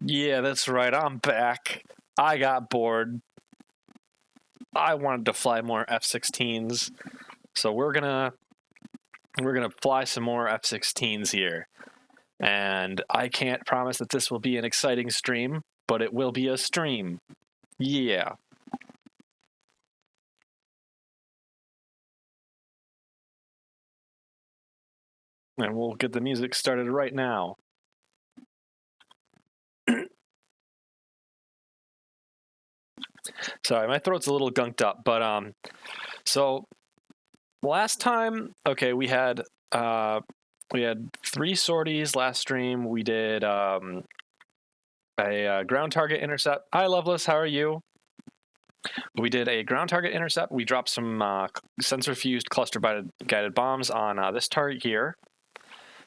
Yeah, that's right. I'm back. I got bored. I wanted to fly more F-16s, so we're gonna fly some more F-16s here. And I can't promise that this will be an exciting stream, but it will be a stream. Yeah. And we'll get the music started right now. Sorry, my throat's a little gunked up, but so last time, okay, we had 3 sorties last stream. We did a ground target intercept. Hi, Loveless, how are you? We did a ground target intercept. We dropped some sensor-fused cluster-guided bombs on this target here.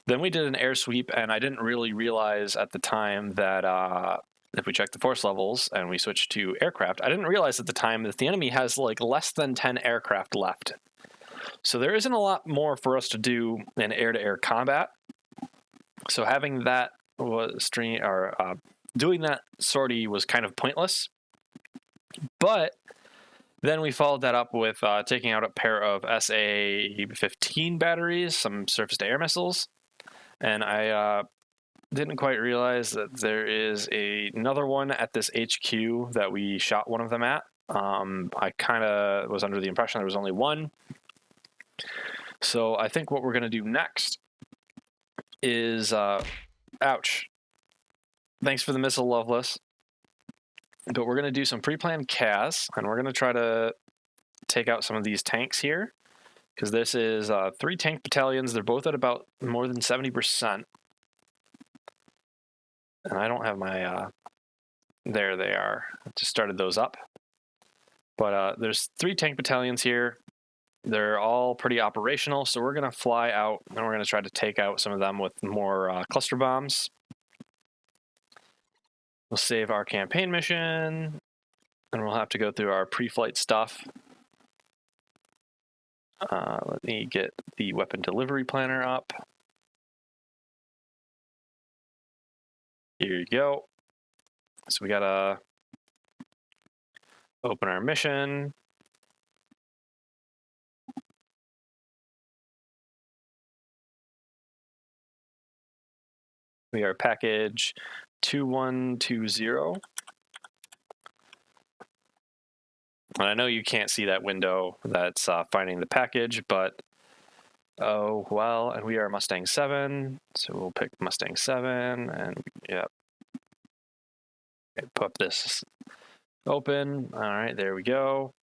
Then we did an air sweep, and I didn't really realize at the time that if we check the force levels and we switch to aircraft, I didn't realize at the time that the enemy has like less than 10 aircraft left. So there isn't a lot more for us to do in air-to-air combat. So having that doing that sortie was kind of pointless. But then we followed that up with taking out a pair of SA-15 batteries, some surface-to-air missiles, and I didn't quite realize that there is another one at this HQ that we shot one of them at. I kind of was under the impression there was only one. So I think what we're going to do next is, ouch. Thanks for the missile, Loveless. But we're going to do some pre-planned CAS, and we're going to try to take out some of these tanks here, because this is 3 tank battalions. They're both at about more than 70%. And I don't have my, there they are. I just started those up. But there's 3 tank battalions here. They're all pretty operational, so we're going to fly out, and we're going to try to take out some of them with more cluster bombs. We'll save our campaign mission, and we'll have to go through our pre-flight stuff. Let me get the weapon delivery planner up. Here you go. So we gotta open our mission. We are package 2120. And I know you can't see that window that's finding the package, but oh well, and we are Mustang 7, so we'll pick Mustang 7, and yep. Okay, pop this open. All right, there we go.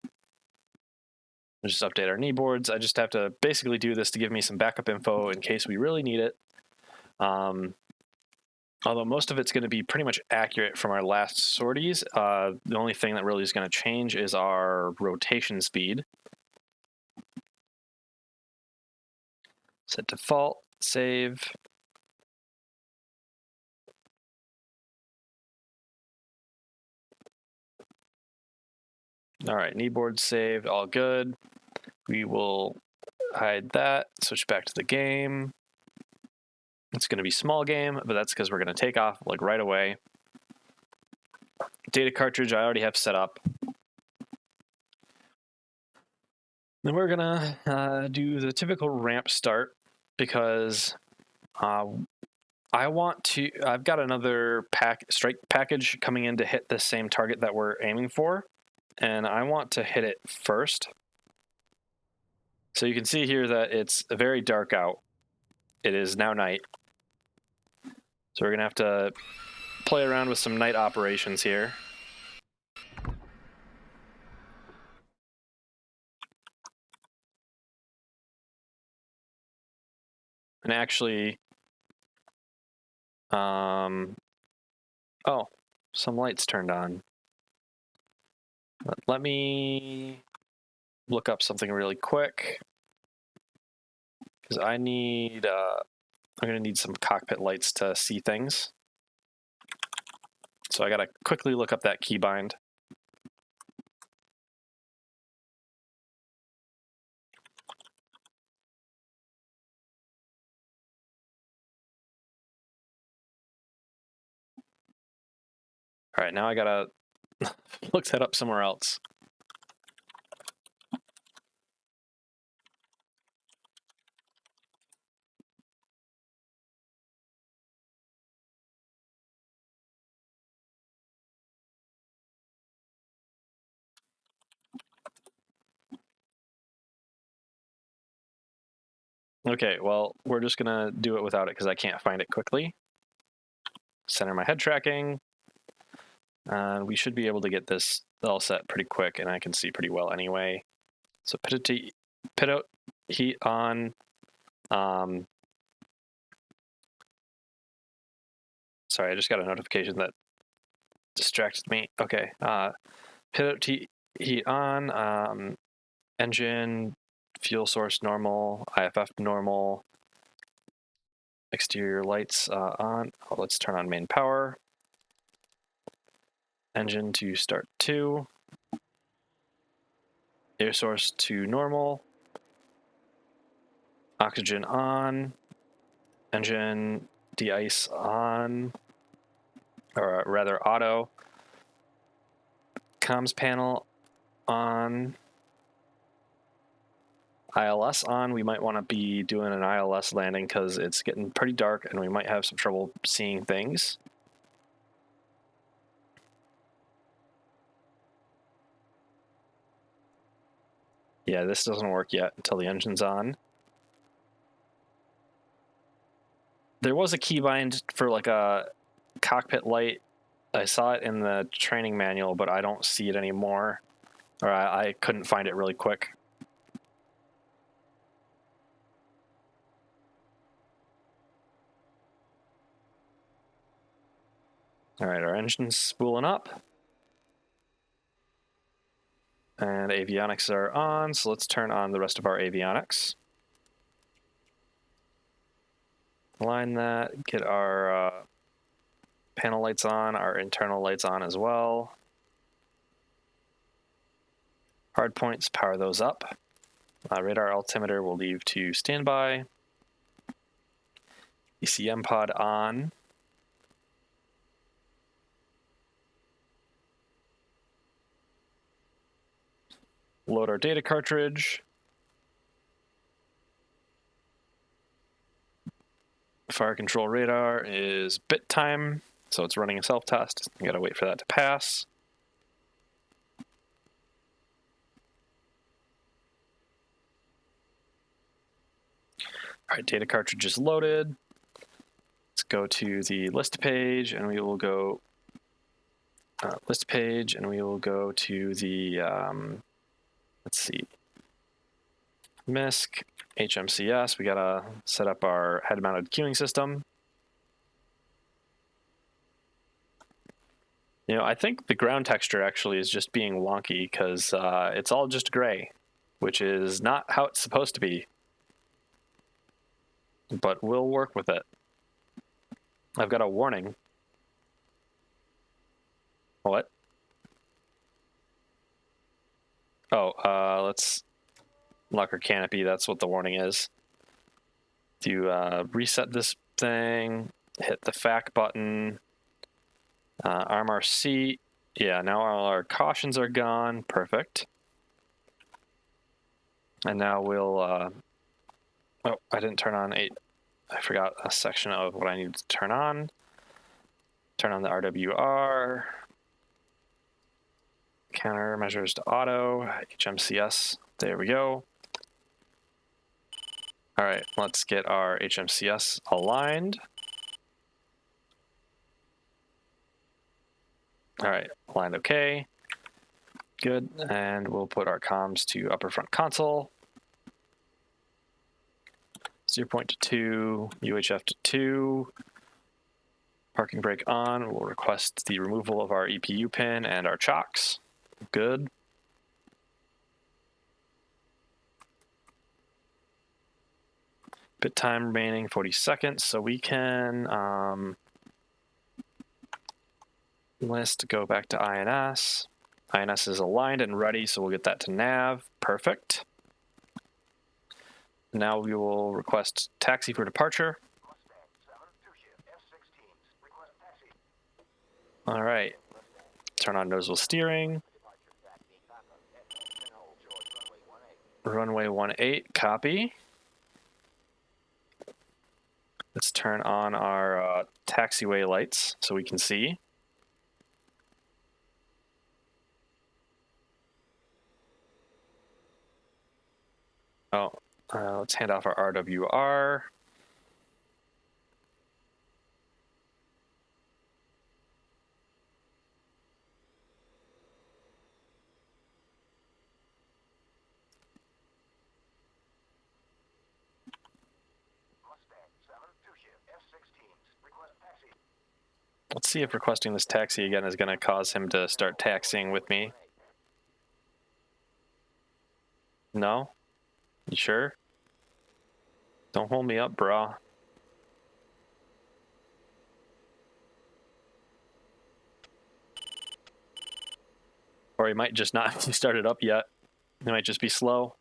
We'll just update our knee boards. I just have to basically do this to give me some backup info in case we really need it. Although most of it's going to be pretty much accurate from our last sorties. The only thing that really is going to change is our rotation speed. Set default, save. All right, kneeboard saved, all good. We will hide that, switch back to the game. It's going to be small game, but that's because we're going to take off like right away. Data cartridge I already have set up. Then we're going to do the typical ramp start because I've got another strike package coming in to hit the same target that we're aiming for, and I want to hit it first. So you can see here that it's very dark out. It is now night. So we're going to have to play around with some night operations here. And actually, oh, some lights turned on. Let me look up something really quick, because I'm going to need some cockpit lights to see things. So I got to quickly look up that keybind. All right, now I gotta look that up somewhere else. Okay, well, we're just gonna do it without it because I can't find it quickly. Center my head tracking. And we should be able to get this all set pretty quick, and I can see pretty well anyway. So pitot heat on. Sorry, I just got a notification that distracted me. Okay, pitot heat on. Engine, fuel source normal, IFF normal. Exterior lights on. Oh, let's turn on main power. Engine to start 2. Air source to normal. Oxygen on. Engine de-ice on. Or rather auto. Comms panel on. ILS on. We might want to be doing an ILS landing because it's getting pretty dark and we might have some trouble seeing things. Yeah, this doesn't work yet until the engine's on. There was a keybind for like a cockpit light. I saw it in the training manual, but I don't see it anymore. Or I couldn't find it really quick. All right, our engine's spooling up. And avionics are on, so let's turn on the rest of our avionics. Align that, get our panel lights on, our internal lights on as well. Hard points, power those up. Radar altimeter will leave to standby. ECM pod on. Load our data cartridge. Fire control radar is bit time, so it's running a self-test. You gotta wait for that to pass. All right, data cartridge is loaded. Let's go to the list page, and we will go list page, and we will go to the let's see, MISC, HMCS. We gotta set up our head-mounted queuing system. You know, I think the ground texture actually is just being wonky because it's all just gray, which is not how it's supposed to be. But we'll work with it. I've got a warning. What? Oh, let's lock our canopy. That's what the warning is. To reset this thing, hit the FAC button, arm our seat. Yeah, now all our cautions are gone. Perfect. And now we'll... oh, I didn't turn on 8. I forgot a section of what I need to turn on. Turn on the RWR. Countermeasures to auto. HMCS. There we go. All right, let's get our HMCS aligned. All right, aligned okay. Good, and we'll put our comms to upper front console. 0.2 to 2, UHF to 2. Parking brake on. We'll request the removal of our EPU pin and our chocks. Good. Bit time remaining 40 seconds, so we can list, go back to INS. INS is aligned and ready, so we'll get that to nav. Perfect. Now we will request taxi for departure. All right. Turn on nose wheel steering. Runway 18, copy. Let's turn on our taxiway lights so we can see. Oh, let's hand off our RWR. Let's see if requesting this taxi again is going to cause him to start taxiing with me. No? You sure? Don't hold me up, brah. Or he might just not be started up yet. He might just be slow.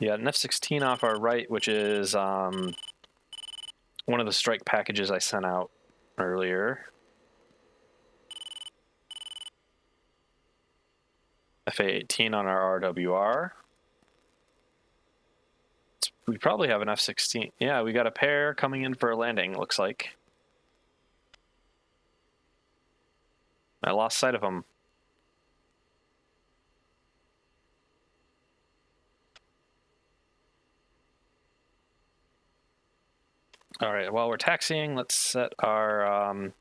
Yeah, an F-16 off our right, which is one of the strike packages I sent out earlier. FA-18 on our RWR. We probably have an F-16. Yeah, we got a pair coming in for a landing, looks like. I lost sight of them. All right, while we're taxiing, let's set our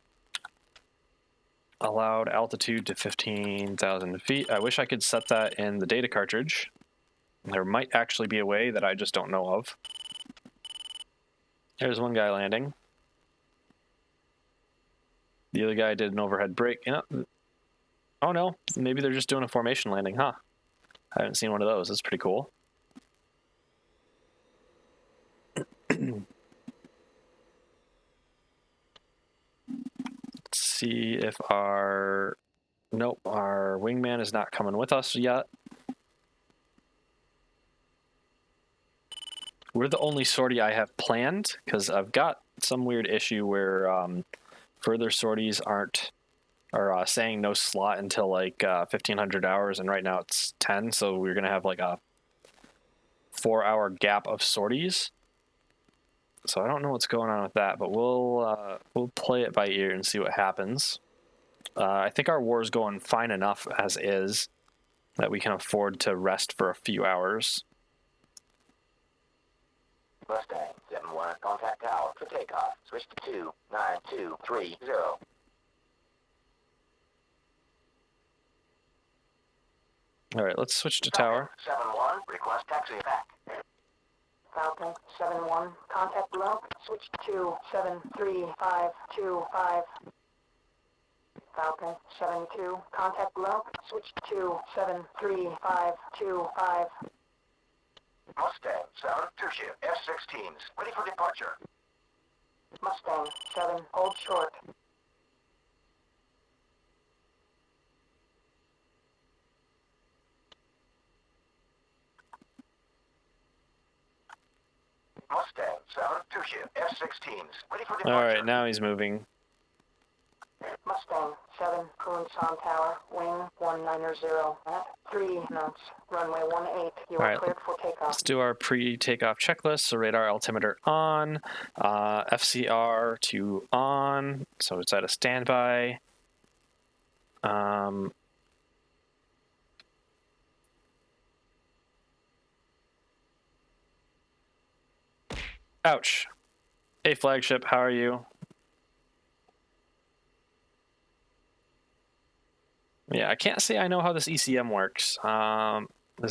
allowed altitude to 15,000 feet. I wish I could set that in the data cartridge. There might actually be a way that I just don't know of. There's one guy landing. The other guy did an overhead brake. You know, oh no, maybe they're just doing a formation landing, huh? I haven't seen one of those. That's pretty cool. Let's see if our... Nope, our wingman is not coming with us yet. We're the only sortie I have planned, because I've got some weird issue where further sorties are saying no slot until like 1500 hours, and right now it's 10, so we're going to have like a 4-hour gap of sorties. So I don't know what's going on with that, but we'll play it by ear and see what happens. I think our war is going fine enough as is that we can afford to rest for a few hours. Mustang 7-1, contact tower for takeoff. Switch to 29230. All right, let's switch to tower. 7-1, request taxi back. Falcon 7-1, contact below. Switch to 73525. Falcon 7-2, contact below. Switch to 73525. Mustang 7, 2-shift, F-16s, ready for departure. Mustang 7, hold short. Mustang 7, 2-shift, F-16s, ready for departure. All right, now he's moving. Mustang 7, cruise on tower, wing 190 at 3 knots, runway 18. You are cleared for takeoff. Let's do our pre-takeoff checklist. So radar altimeter on, FCR to on, so it's at a standby. Ouch. Hey, flagship, how are you? Yeah, I can't say I know how this ECM works.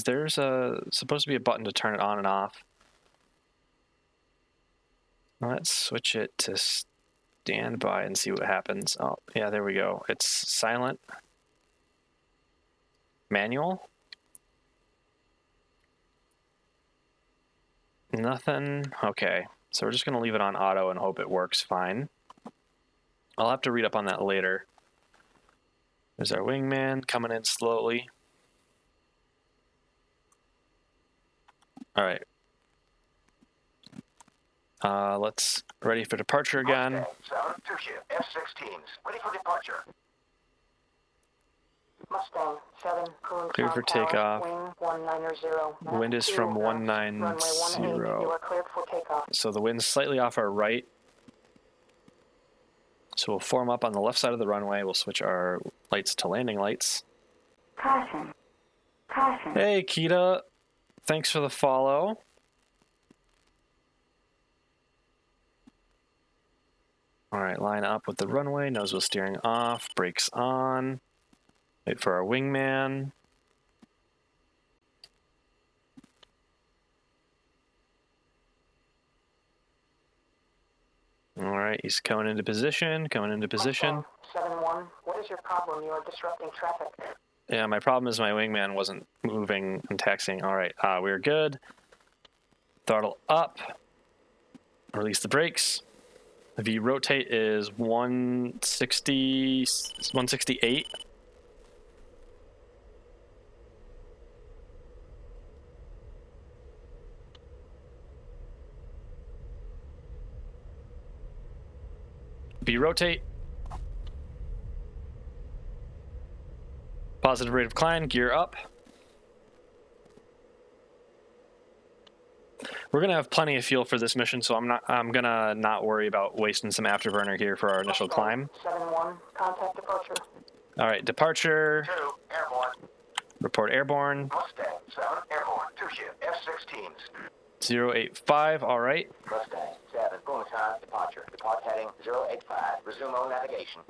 There's supposed to be a button to turn it on and off. Let's switch it to standby and see what happens. Oh, yeah, there we go. It's silent. Manual. Nothing. Okay, so we're just going to leave it on auto and hope it works fine. I'll have to read up on that later. There's our wingman coming in slowly. All right. Let's ready for departure again. Mustang 7, 2 ship, F-16s, ready for departure. Mustang 7, cooling Cleared for tower, takeoff. wing 190. Wind is from Runway 190. 18, you are cleared for takeoff. So the wind's slightly off our right. So we'll form up on the left side of the runway. We'll switch our lights to landing lights. Caution. Caution. Hey, Kita. Thanks for the follow. All right, line up with the runway. Nose wheel steering off. Brakes on. Wait for our wingman. All right, he's coming into position. Coming into position. 7-1, what is your problem? You are disrupting traffic. Yeah, my problem is my wingman wasn't moving and taxiing. All right, we're good. Throttle up. Release the brakes. The rotate is 168. V rotate. Positive rate of climb, gear up. We're gonna have plenty of fuel for this mission, so I'm gonna not worry about wasting some afterburner here for our initial climb. 7-1, contact departure. All right, departure. 2, airborne. Report airborne. Mustang 7, airborne, 2 ship, F-16s. 085. All right. Mustang 7, cooling time, departure. Depart heading 085. Resume all navigation.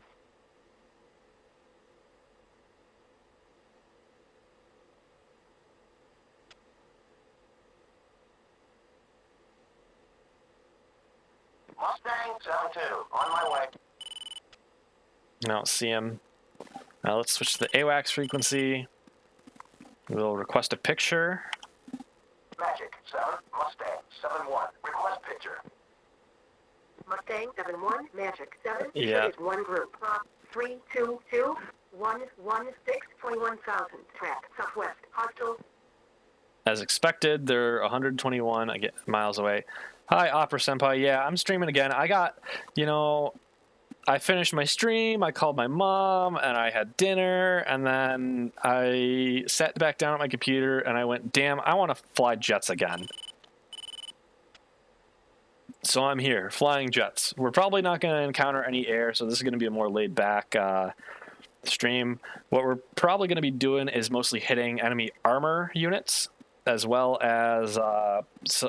Mustang 7-2, on my way. I don't see him. Now let's switch to the AWACS frequency. We'll request a picture. Magic 7, Mustang 7-1, request picture. Mustang 7-1, Magic 7, Yeah. is one group. 322 116 21,000. Track southwest. Hostile. As expected, they're 121 miles away. Hi, Opera Senpai. Yeah, I'm streaming again. I got, I finished my stream, I called my mom, and I had dinner, and then I sat back down at my computer, and I went, damn, I want to fly jets again. So I'm here, flying jets. We're probably not going to encounter any air, so this is going to be a more laid-back stream. What we're probably going to be doing is mostly hitting enemy armor units, as well as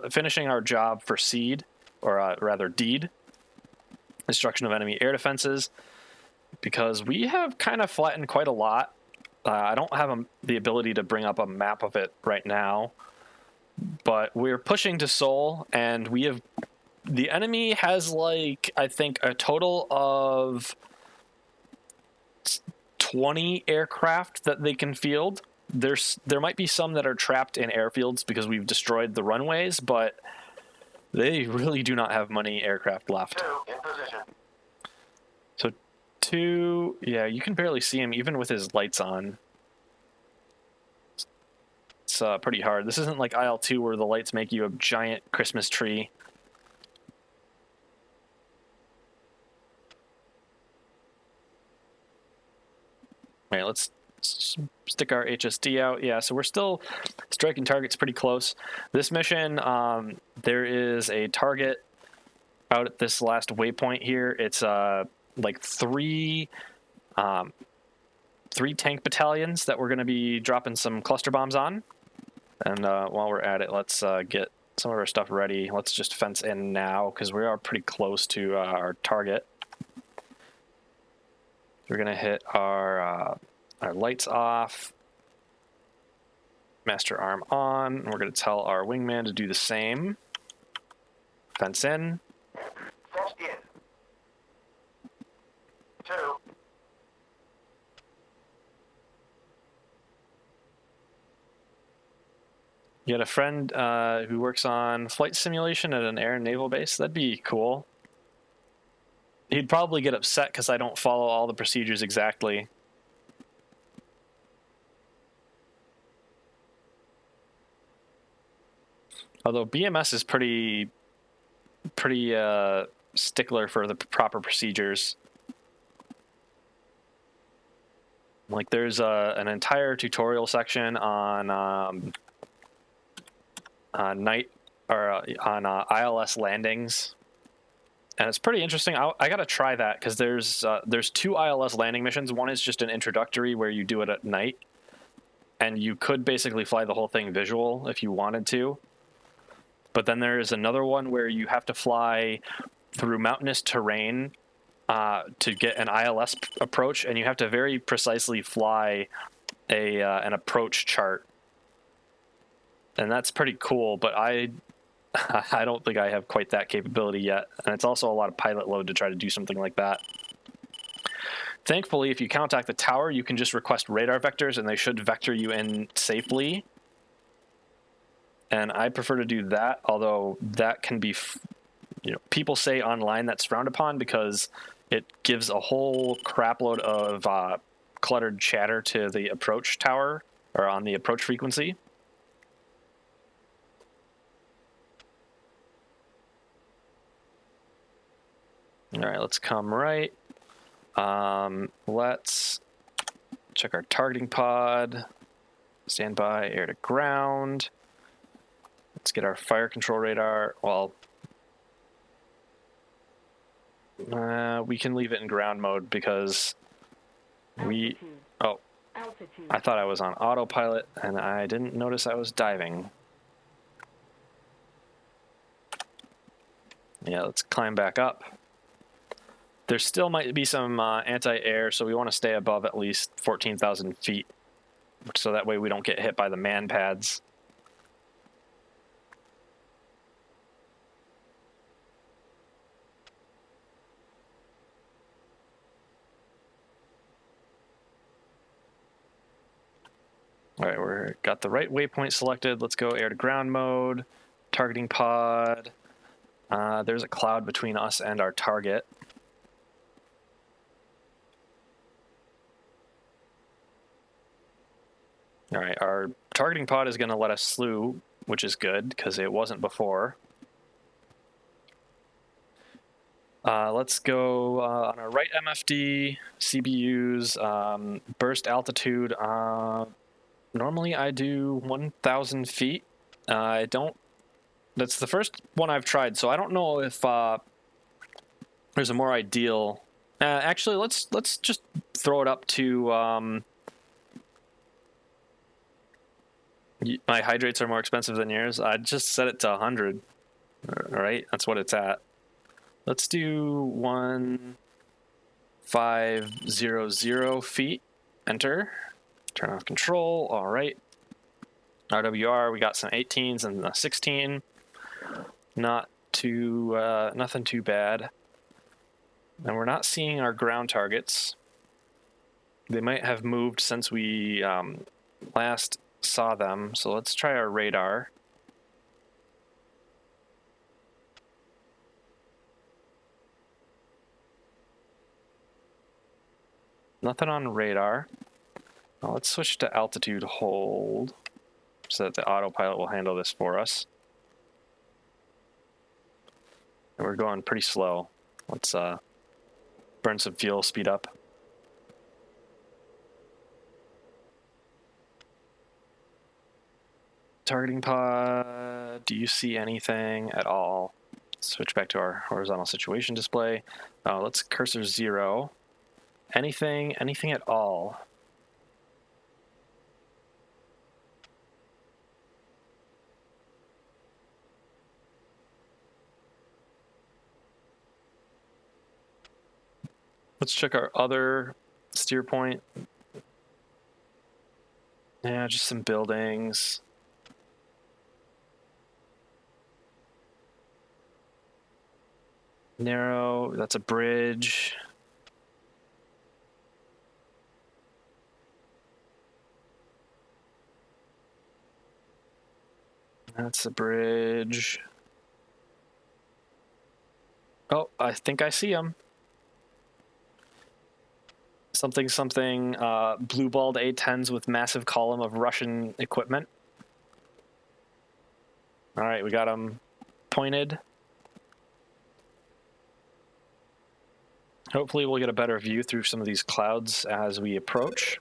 finishing our job for SEED, or rather DEED, destruction of enemy air defenses, because we have kind of flattened quite a lot. I don't have the ability to bring up a map of it right now, but we're pushing to Seoul, and the enemy has, like, I think a total of 20 aircraft that they can field. There might be some that are trapped in airfields because we've destroyed the runways, but they really do not have many aircraft left. 2, in position. So 2, yeah, you can barely see him even with his lights on. It's pretty hard. This isn't like IL-2 where the lights make you a giant Christmas tree. All right, let's stick our HSD out. Yeah, so we're still striking targets pretty close. This mission, there is a target out at this last waypoint here. It's like three tank battalions that we're going to be dropping some cluster bombs on. And while we're at it, let's get some of our stuff ready. Let's just fence in now because we are pretty close to our target. We're going to hit our lights off, master arm on, and we're going to tell our wingman to do the same. Fence in. Fenced in. 2. You got a friend who works on flight simulation at an air and naval base? That'd be cool. He'd probably get upset because I don't follow all the procedures exactly. Although BMS is pretty pretty stickler for the proper procedures. Like there's an entire tutorial section on night or on ILS landings, and it's pretty interesting. I gotta try that because there's 2 ILS landing missions. One is just an introductory where you do it at night, and you could basically fly the whole thing visual if you wanted to. But then there is another one where you have to fly through mountainous terrain to get an ILS approach, and you have to very precisely fly an approach chart. And that's pretty cool, but I don't think I have quite that capability yet. And it's also a lot of pilot load to try to do something like that. Thankfully, if you contact the tower, you can just request radar vectors, and they should vector you in safely. And I prefer to do that, although that can be, people say online that's frowned upon because it gives a whole crapload of cluttered chatter to the approach tower, or on the approach frequency. All right, let's come right. Let's check our targeting pod. Stand by, air to ground. Let's get our fire control radar. Well, we can leave it in ground mode because we... Oh, I thought I was on autopilot, and I didn't notice I was diving. Yeah, let's climb back up. There still might be some anti-air, so we want to stay above at least 14,000 feet, so that way we don't get hit by the man pads. All right, we're got the right waypoint selected. Let's go air to ground mode, targeting pod. There's a cloud between us and our target. All right, our targeting pod is going to let us slew, which is good because it wasn't before. Let's go on our right MFD, CBUs, burst altitude. Normally I do 1,000 feet. I don't, that's the first one I've tried, so I don't know if there's a more ideal. Actually, let's just throw it up to, my hydrates are more expensive than yours. I'd just set it to 100. All right, that's what it's at. Let's do 1,500 feet. Enter. Turn off control. All right. RWR. We got some 18s and a 16. Not too nothing too bad. And we're not seeing our ground targets. They might have moved since we last saw them. So let's try our radar. Nothing on radar. Now let's switch to altitude hold so that the autopilot will handle this for us. And we're going pretty slow. Let's burn some fuel, speed up. Targeting pod, do you see anything at all? Switch back to our horizontal situation display. Let's cursor 0. Anything at all? Let's check our other steer point. Yeah, just some buildings. Narrow, that's a bridge. That's a bridge. Oh, I think I see him. Something, blue-balled A-10s with massive column of Russian equipment. All right, we got him pointed. Hopefully we'll get a better view through some of these clouds as we approach.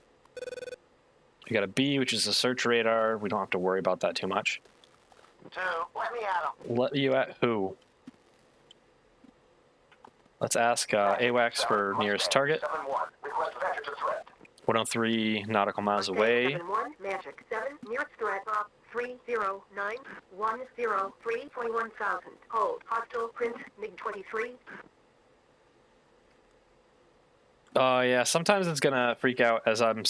We got a B, which is a search radar. We don't have to worry about that too much. 2, let me at him. Let you at who? Let's ask AWACS for nearest target. 7-1, request venture to threat. 103 nautical miles away. 7-1, Magic 7, nearest threat, 309, 103, 21,000. Hold, hostile, print, MiG-23. Oh yeah, sometimes it's gonna freak out as I'm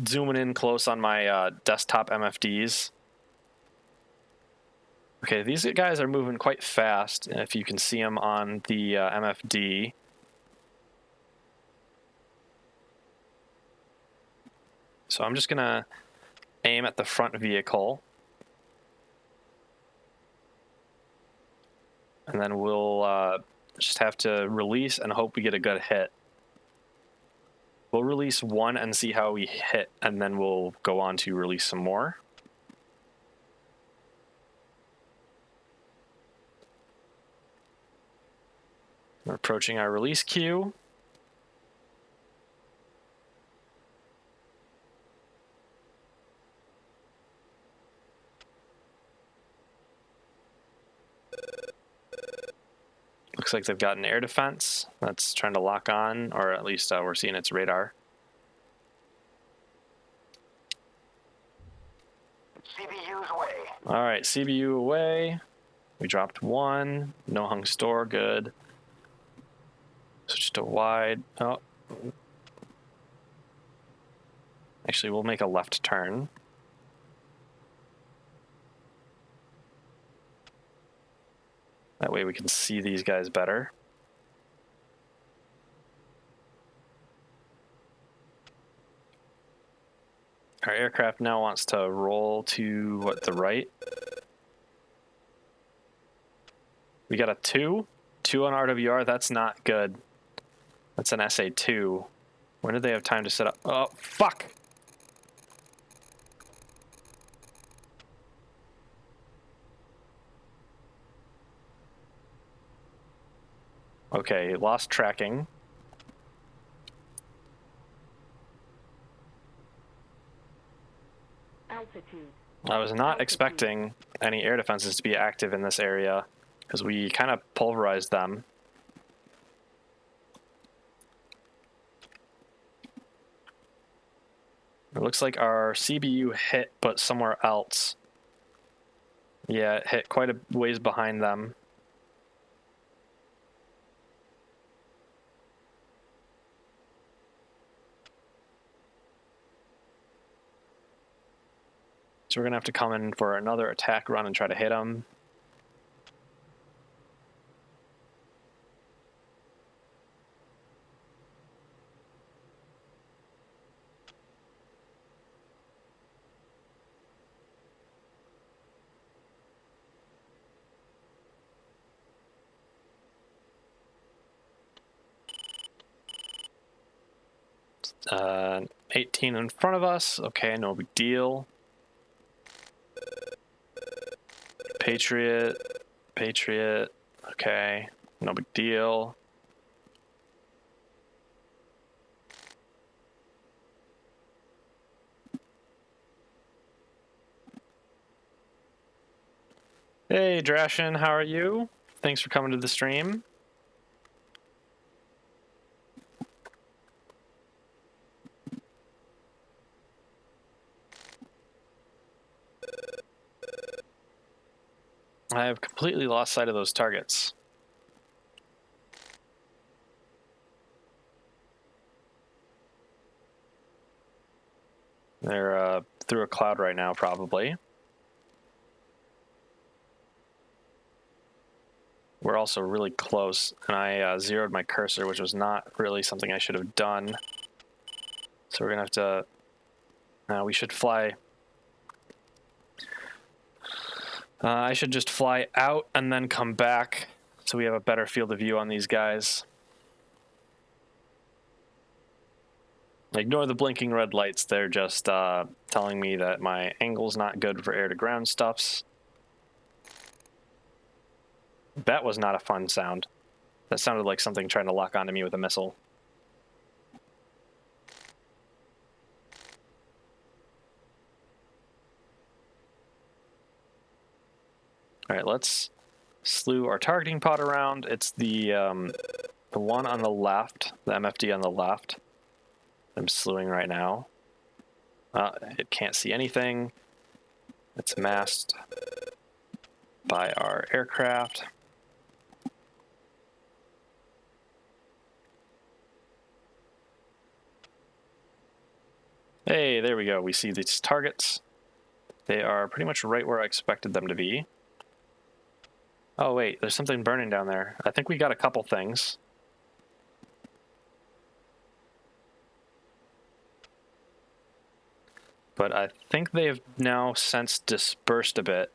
zooming in close on my desktop MFDs. Okay, these guys are moving quite fast, if you can see them on the MFD. So I'm just gonna aim at the front vehicle. And then we'll just have to release and hope we get a good hit. We'll release one and see how we hit, and then we'll go on to release some more. We're approaching our release queue. Looks like they've got an air defense that's trying to lock on, or at least we're seeing its radar. CBU's away. All right, CBU away. We dropped one. No hung store, good. Switch to wide. Oh. Actually, we'll make a left turn. That way we can see these guys better. Our aircraft now wants to roll to, what, the right? We got a 2? 2 on RWR, that's not good. That's an SA-2. When did they have time to set up? Oh, fuck! Okay, lost tracking. Altitude. I was not expecting any air defenses to be active in this area because we kind of pulverized them. It looks like our CBU hit, but somewhere else. Yeah, it hit quite a ways behind them. So we're going to have to come in for another attack run and try to hit them. Uh, 18 in front of us. Okay, no big deal. Patriot, Patriot, okay, no big deal. Hey, Drashin, how are you? Thanks for coming to the stream. I have completely lost sight of those targets. They're through a cloud right now, probably. We're also really close, and I zeroed my cursor, which was not really something I should have done. So we're gonna have to... we should fly... I should just fly out and then come back so we have a better field of view on these guys. Ignore the blinking red lights. They're just telling me that my angle's not good for air-to-ground stuffs. That was not a fun sound. That sounded like something trying to lock onto me with a missile. All right, let's slew our targeting pod around. It's the one on the left, the MFD on the left. I'm slewing right now. It can't see anything. It's masked by our aircraft. Hey, there we go. We see these targets. They are pretty much right where I expected them to be. Oh wait, there's something burning down there. I think we got a couple things. But I think they've now since dispersed a bit.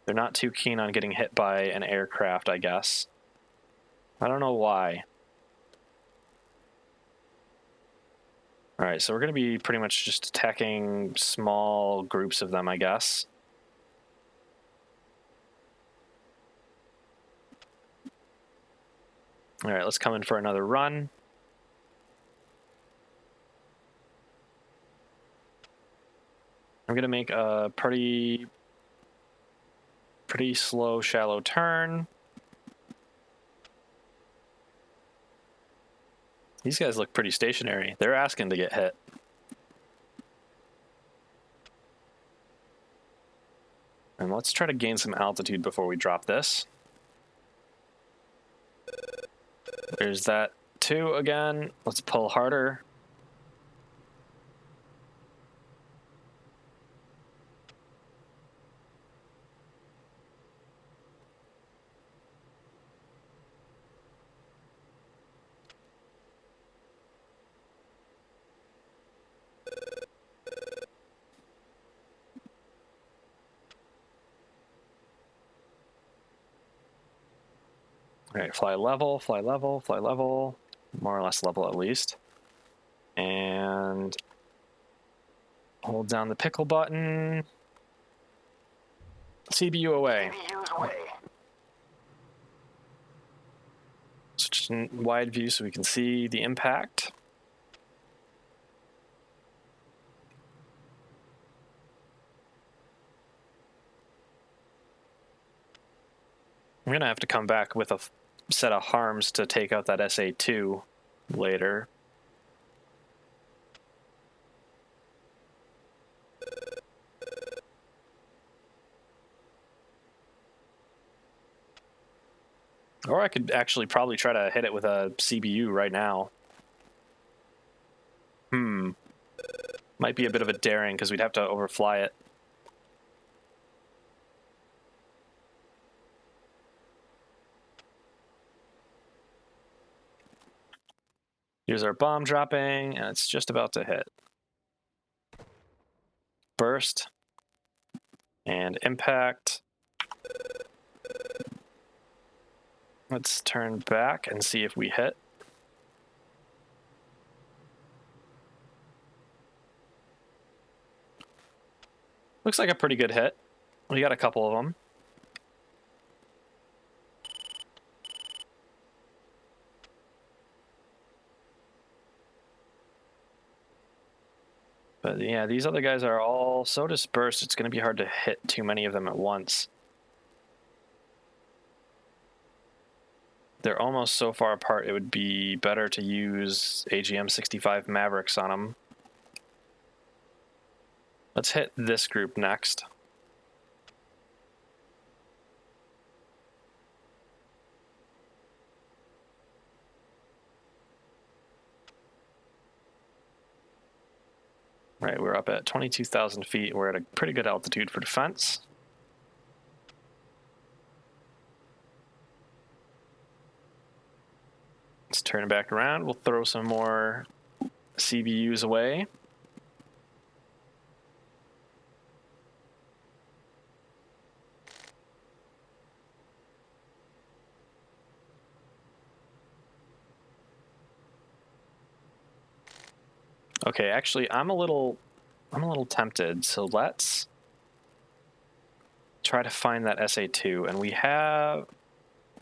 They're not too keen on getting hit by an aircraft, I guess. I don't know why. Alright, so we're going to be pretty much just attacking small groups of them, I guess. Alright, let's come in for another run. I'm going to make a pretty slow, shallow turn. These guys look pretty stationary. They're asking to get hit. And let's try to gain some altitude before we drop this. There's that 2 again. Let's pull harder. All right, fly level, fly level, fly level. More or less level at least. And hold down the pickle button. CBU away. CBU's away. Switch to wide view so we can see the impact. I'm gonna have to come back with a set of harms to take out that SA-2 later. Or I could actually probably try to hit it with a CBU right now. Might be a bit of a daring because we'd have to overfly it. Here's our bomb dropping, and it's just about to hit. Burst. And impact. Let's turn back and see if we hit. Looks like a pretty good hit. We got a couple of them. But yeah, these other guys are all so dispersed, it's going to be hard to hit too many of them at once. They're almost so far apart, it would be better to use AGM-65 Mavericks on them. Let's hit this group next. Right, we're up at 22,000 feet. We're at a pretty good altitude for defense. Let's turn it back around. We'll throw some more CBUs away. Okay, actually, I'm a little tempted. So let's try to find that SA-2, and we have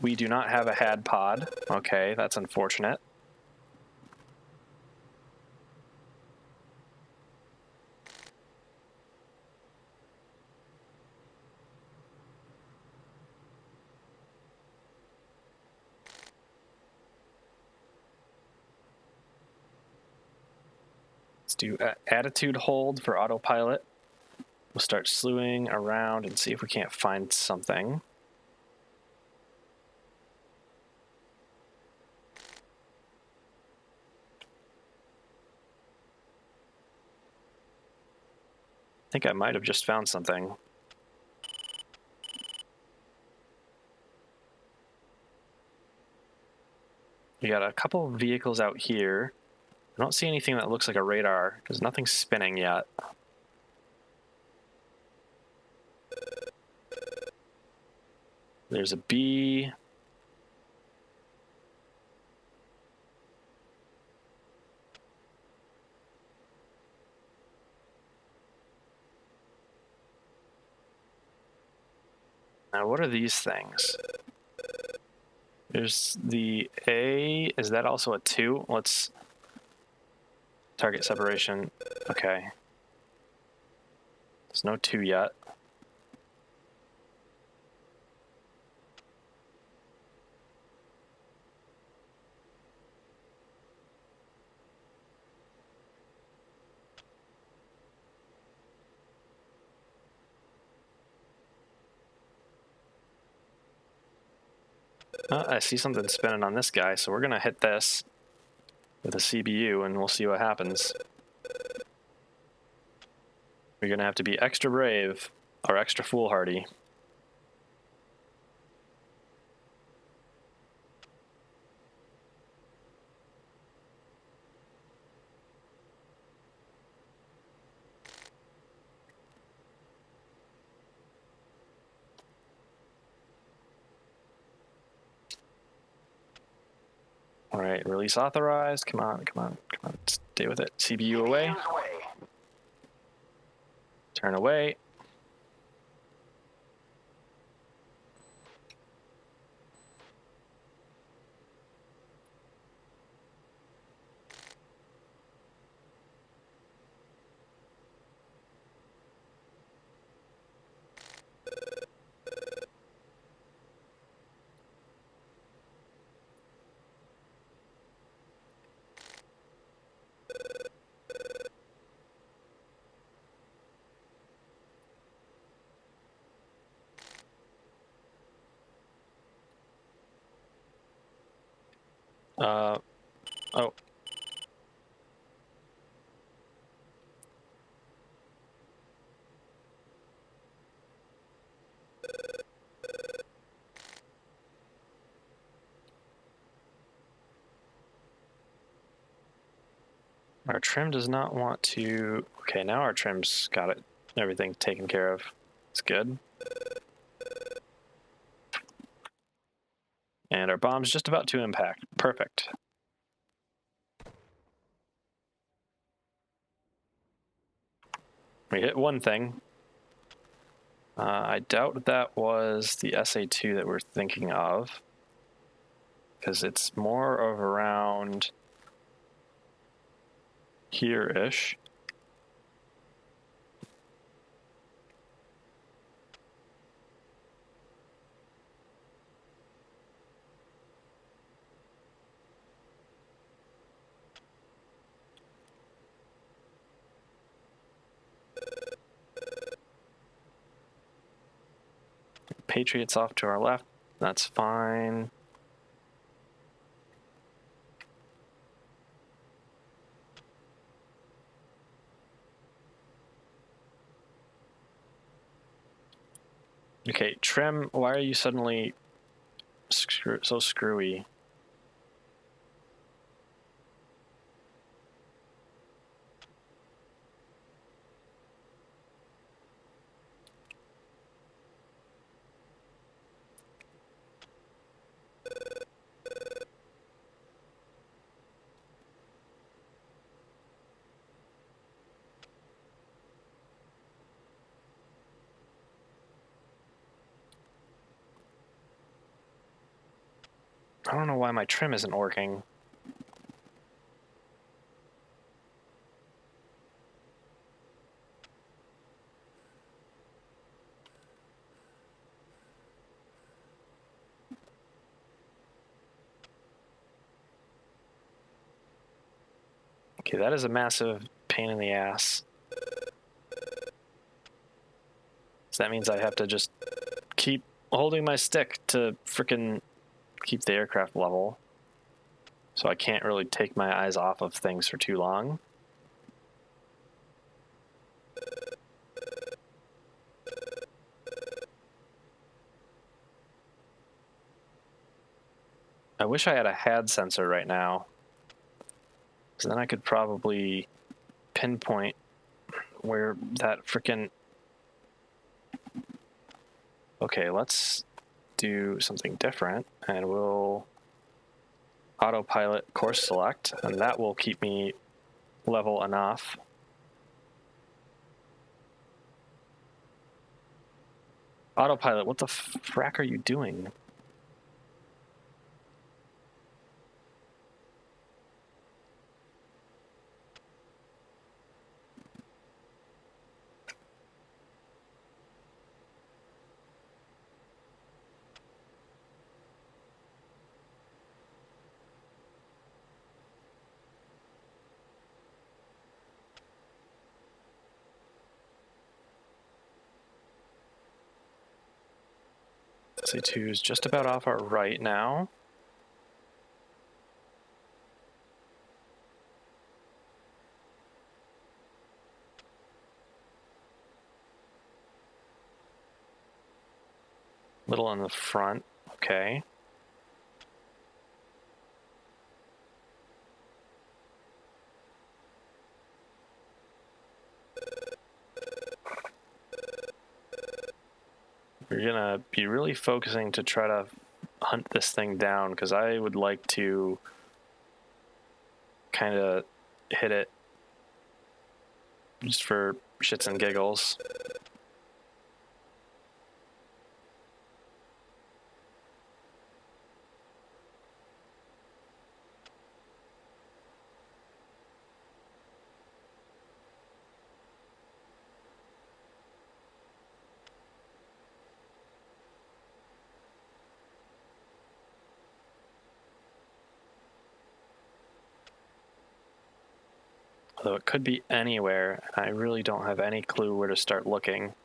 we do not have a HAD pod. Okay, that's unfortunate. Let's do attitude hold for autopilot. We'll start slewing around and see if we can't find something. I think I might have just found something. We got a couple vehicles out here. I don't see anything that looks like a radar because nothing's spinning yet. There's a bee. Now, what are these things? There's the A. Is that also a 2? Let's target separation. Okay. There's no 2 yet. I see something spinning on this guy, so we're going to hit this with a CBU and we'll see what happens. We're going to have to be extra brave or extra foolhardy. All right, release authorized. Come on, come on, come on. Stay with it. CBU away. Turn away. Oh. Our trim does not want to... Okay, now our trim's got it. Everything taken care of. It's good. And our bomb's just about to impact. Perfect. We hit one thing. I doubt that was the SA-2 that we're thinking of, because it's more of around here-ish. Patriots off to our left. That's fine. Okay, trim, why are you suddenly so screwy? I don't know why my trim isn't working. Okay, that is a massive pain in the ass. So that means I have to just keep holding my stick to frickin' keep the aircraft level. So I can't really take my eyes off of things for too long. I wish I had a HAD sensor right now, because then I could probably pinpoint where that frickin'... Okay, let's do something different, and we'll autopilot course select, and that will keep me level enough. Autopilot, what the frack are you doing? SA2 is just about off our right now. Little on the front, okay. We're gonna be really focusing to try to hunt this thing down, because I would like to kind of hit it just for shits and giggles. Although it could be anywhere, I really don't have any clue where to start looking.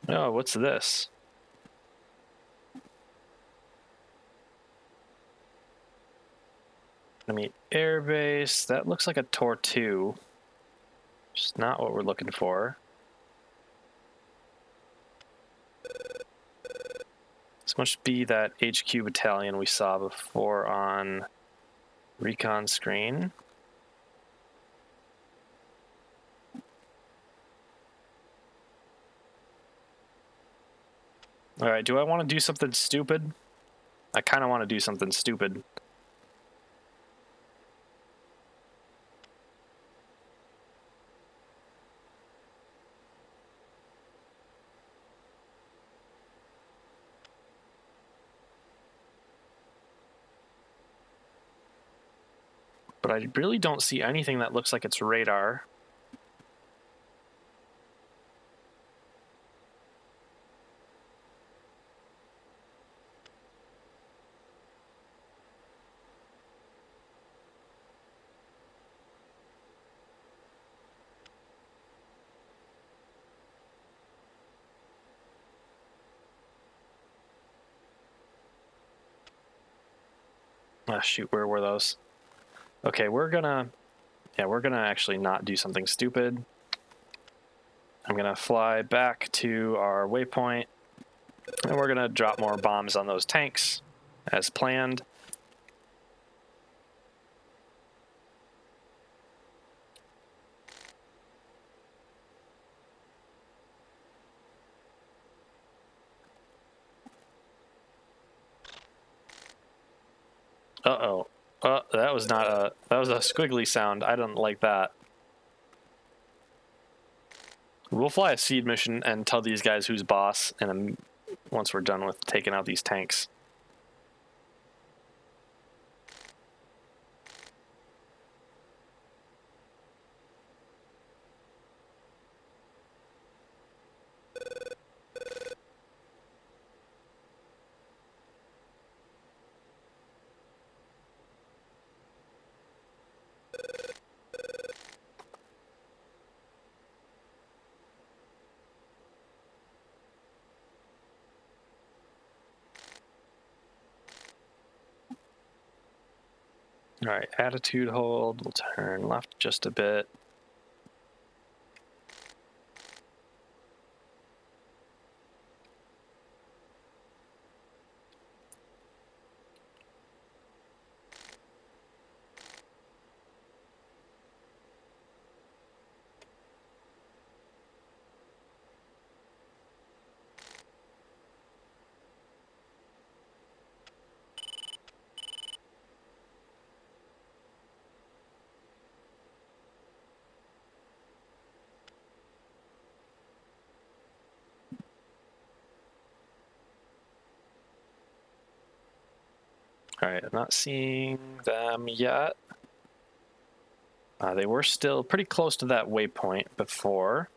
Oh, what's this? Enemy airbase. That looks like a Tor 2. Just not what we're looking for. This must be that HQ battalion we saw before on recon screen. Alright, do I want to do something stupid? I kind of want to do something stupid. But I really don't see anything that looks like it's radar. Ah, shoot, where were those? Okay, we're gonna actually not do something stupid. I'm gonna fly back to our waypoint, and we're gonna drop more bombs on those tanks as planned. Uh-oh. That was not a... That was a squiggly sound. I don't like that. We'll fly a seed mission and tell these guys who's boss and once we're done with taking out these tanks. All right, attitude hold. We'll turn left just a bit. All right, I'm not seeing them yet. They were still pretty close to that waypoint before.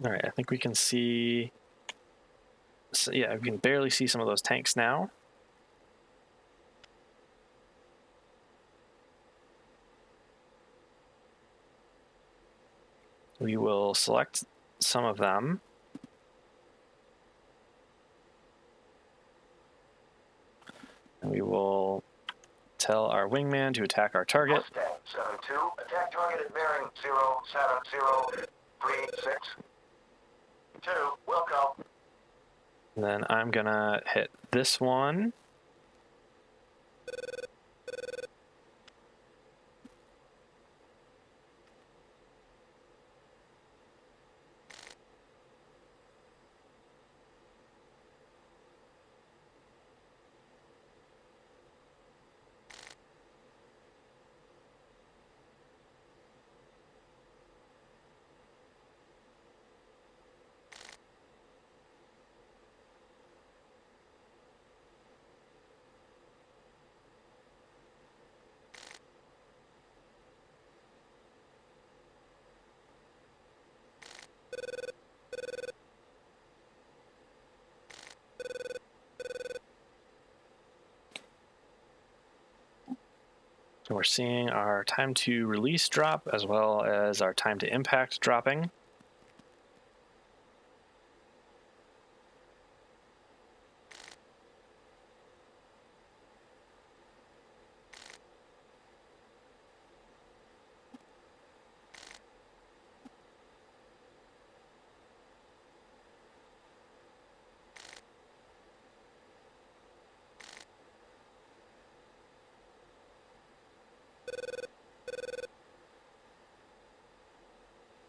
All right, I think we can see... So, yeah, we can barely see some of those tanks now. We will select some of them. And we will tell our wingman to attack our target. Mustang 7-2, attack target at bearing 07036. 2, Wilco. And then I'm gonna hit this one. So we're seeing our time to release drop as well as our time to impact dropping.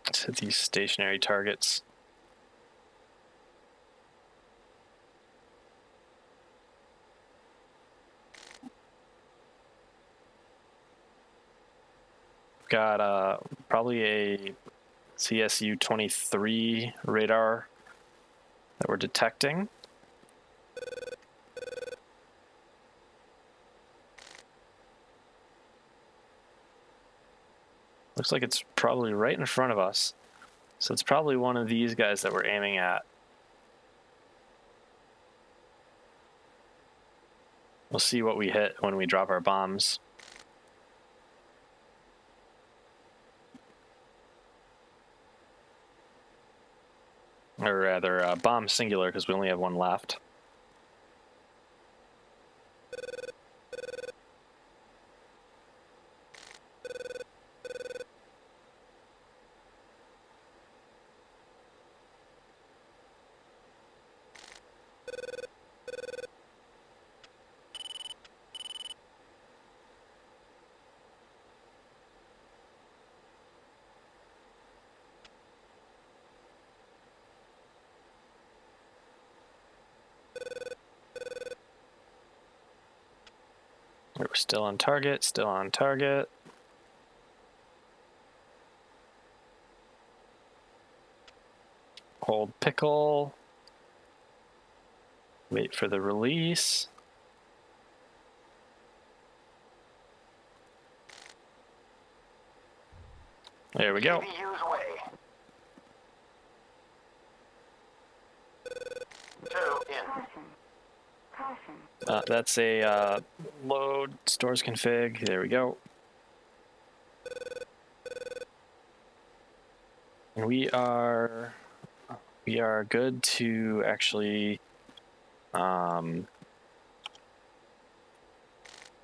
Let's hit these stationary targets. Got probably a CSU-23 radar that we're detecting. Looks like it's probably right in front of us. So it's probably one of these guys that we're aiming at. We'll see what we hit when we drop our bombs. Or rather, bomb singular, because we only have one left. We're still on target, still on target. Hold pickle. Wait for the release. There we go. CBU's away. 2 in. That's a load stores config. There we go. And we are good to actually you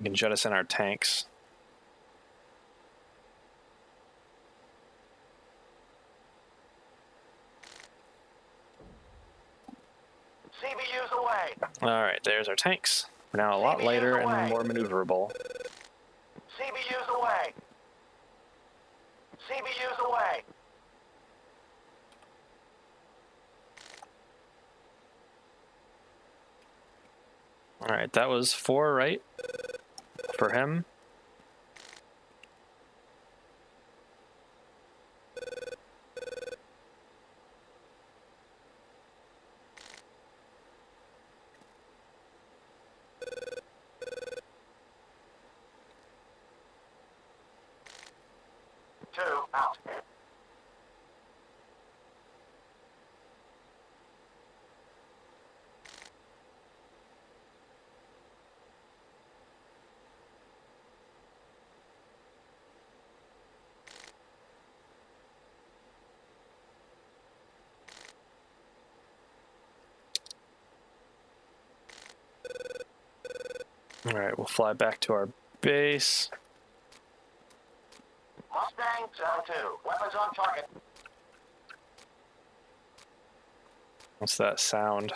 can jettison our tanks. CBU's away. All right, there's our tanks. We're now a lot lighter and more maneuverable. CBU's away. CBU's away. All right, that was 4 right for him. Out. All right, we'll fly back to our base. Mustang down 2. Weapons on target. What's that sound?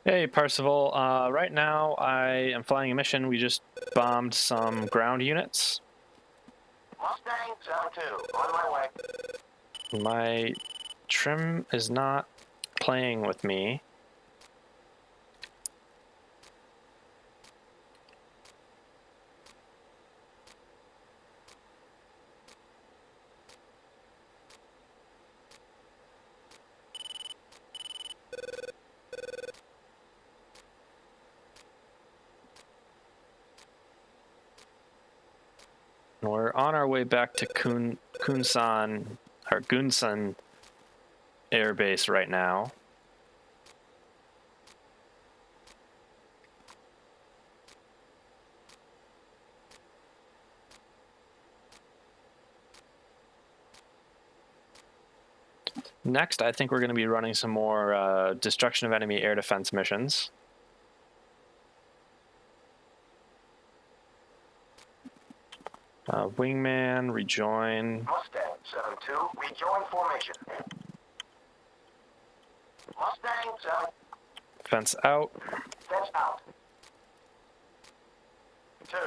Hey, Parsival. Right now, I am flying a mission. We just bombed some ground units. Mustang down 2. On my way. My trim is not playing with me. We're on our way back to Kunsan or Gunsan Air Base right now. Next, I think we're going to be running some more destruction of enemy air defense missions. Wingman, rejoin. Mustang 7-2, rejoin formation. Mustang 7, Fence out. fence out. 2.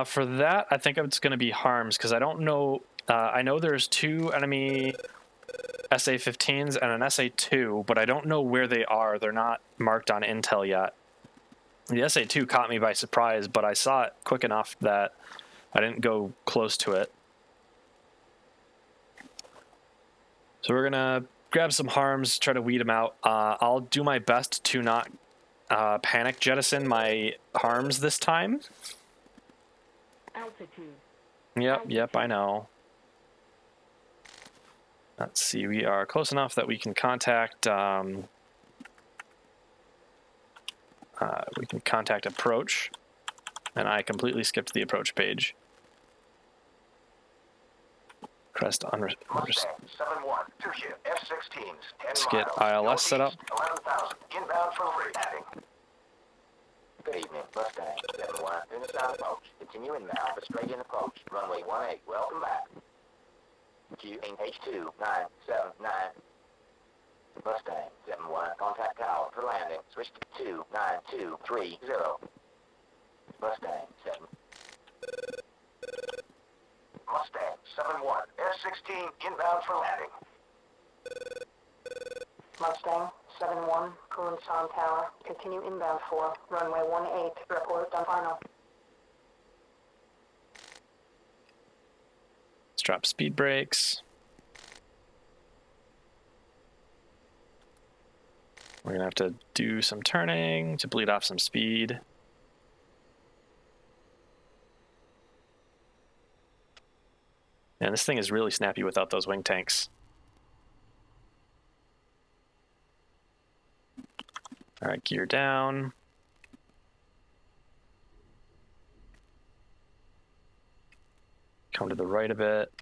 For that, I think it's going to be harms because I don't know. I know there's 2 enemy SA-15s and an SA-2, but I don't know where they are. They're not marked on intel yet. The SA-2 caught me by surprise, but I saw it quick enough that I didn't go close to it. So we're going to grab some harms, try to weed them out. I'll do my best to not panic jettison my harms this time. Altitude. Yep, I know. Let's see, we are close enough that we can contact approach, and I completely skipped the approach page. Crest Mustang 7-1, 2 ship F-16s, 10 Let's miles. get ILS set up. 11,000, inbound from landing. Good evening, Mustang 7-1, in the south approach. Continue inbound, but straight in approach. Runway 18, welcome back. QH2 979. Mustang 7-1, contact tower for landing. Switch to 29230. Mustang 7. Mustang 7-1, F-16 inbound for landing. Mustang 7-1, Kunshan Tower. Continue inbound for runway 18. Report on final. Let's drop speed brakes. We're going to have to do some turning to bleed off some speed. And this thing is really snappy without those wing tanks. All right, gear down. Come to the right a bit.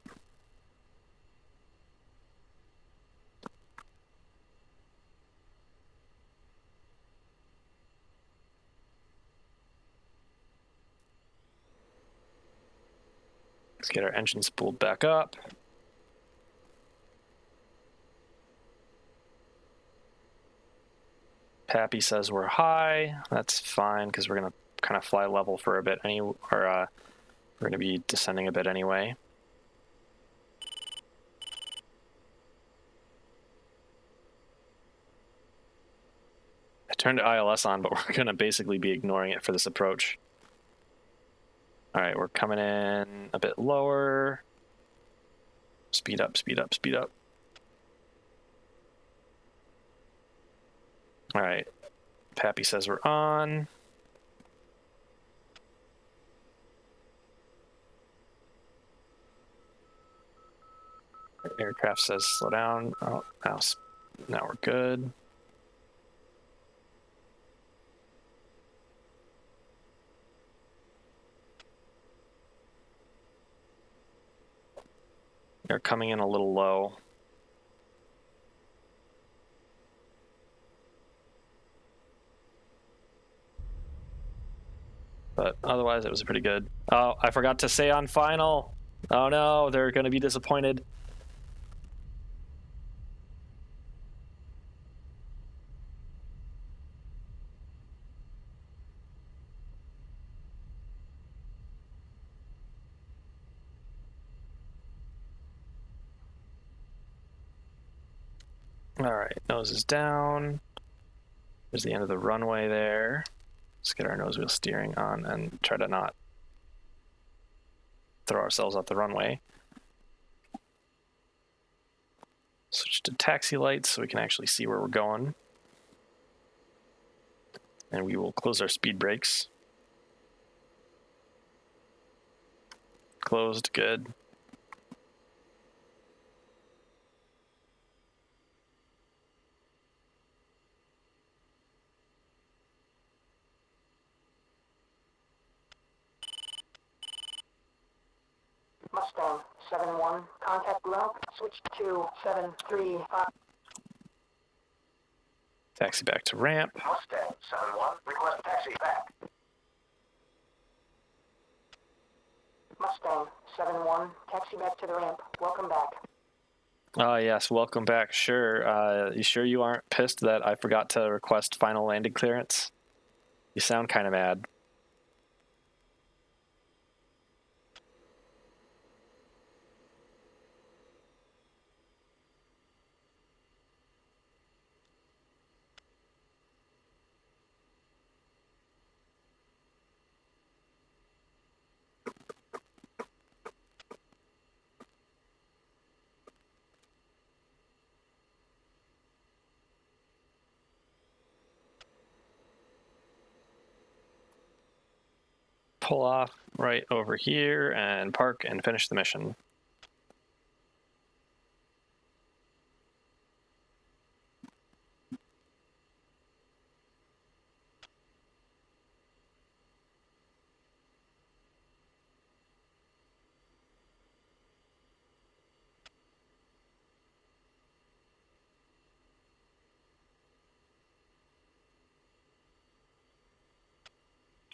Let's get our engine spooled back up. Pappy says we're high. That's fine because we're going to kind of fly level for a bit we're going to be descending a bit anyway. I turned ILS on, but we're going to basically be ignoring it for this approach. All right, we're coming in a bit lower. Speed up, speed up, speed up. All right, Pappy says we're on. Aircraft says slow down. Oh, now we're good. They're coming in a little low. But otherwise, it was pretty good. Oh, I forgot to say on final. Oh no, they're going to be disappointed. All right, nose is down. There's the end of the runway there. Let's get our nose wheel steering on and try to not throw ourselves off the runway. Switch to taxi lights so we can actually see where we're going. And we will close our speed brakes. Closed, good. Mustang 7-1, contact below. Switch to 735. Taxi back to ramp. Mustang 7-1, request taxi back. Mustang 7-1, taxi back to the ramp. Welcome back. Oh, yes, welcome back. Sure. You sure you aren't pissed that I forgot to request final landing clearance? You sound kind of mad. Pull off right over here and park and finish the mission.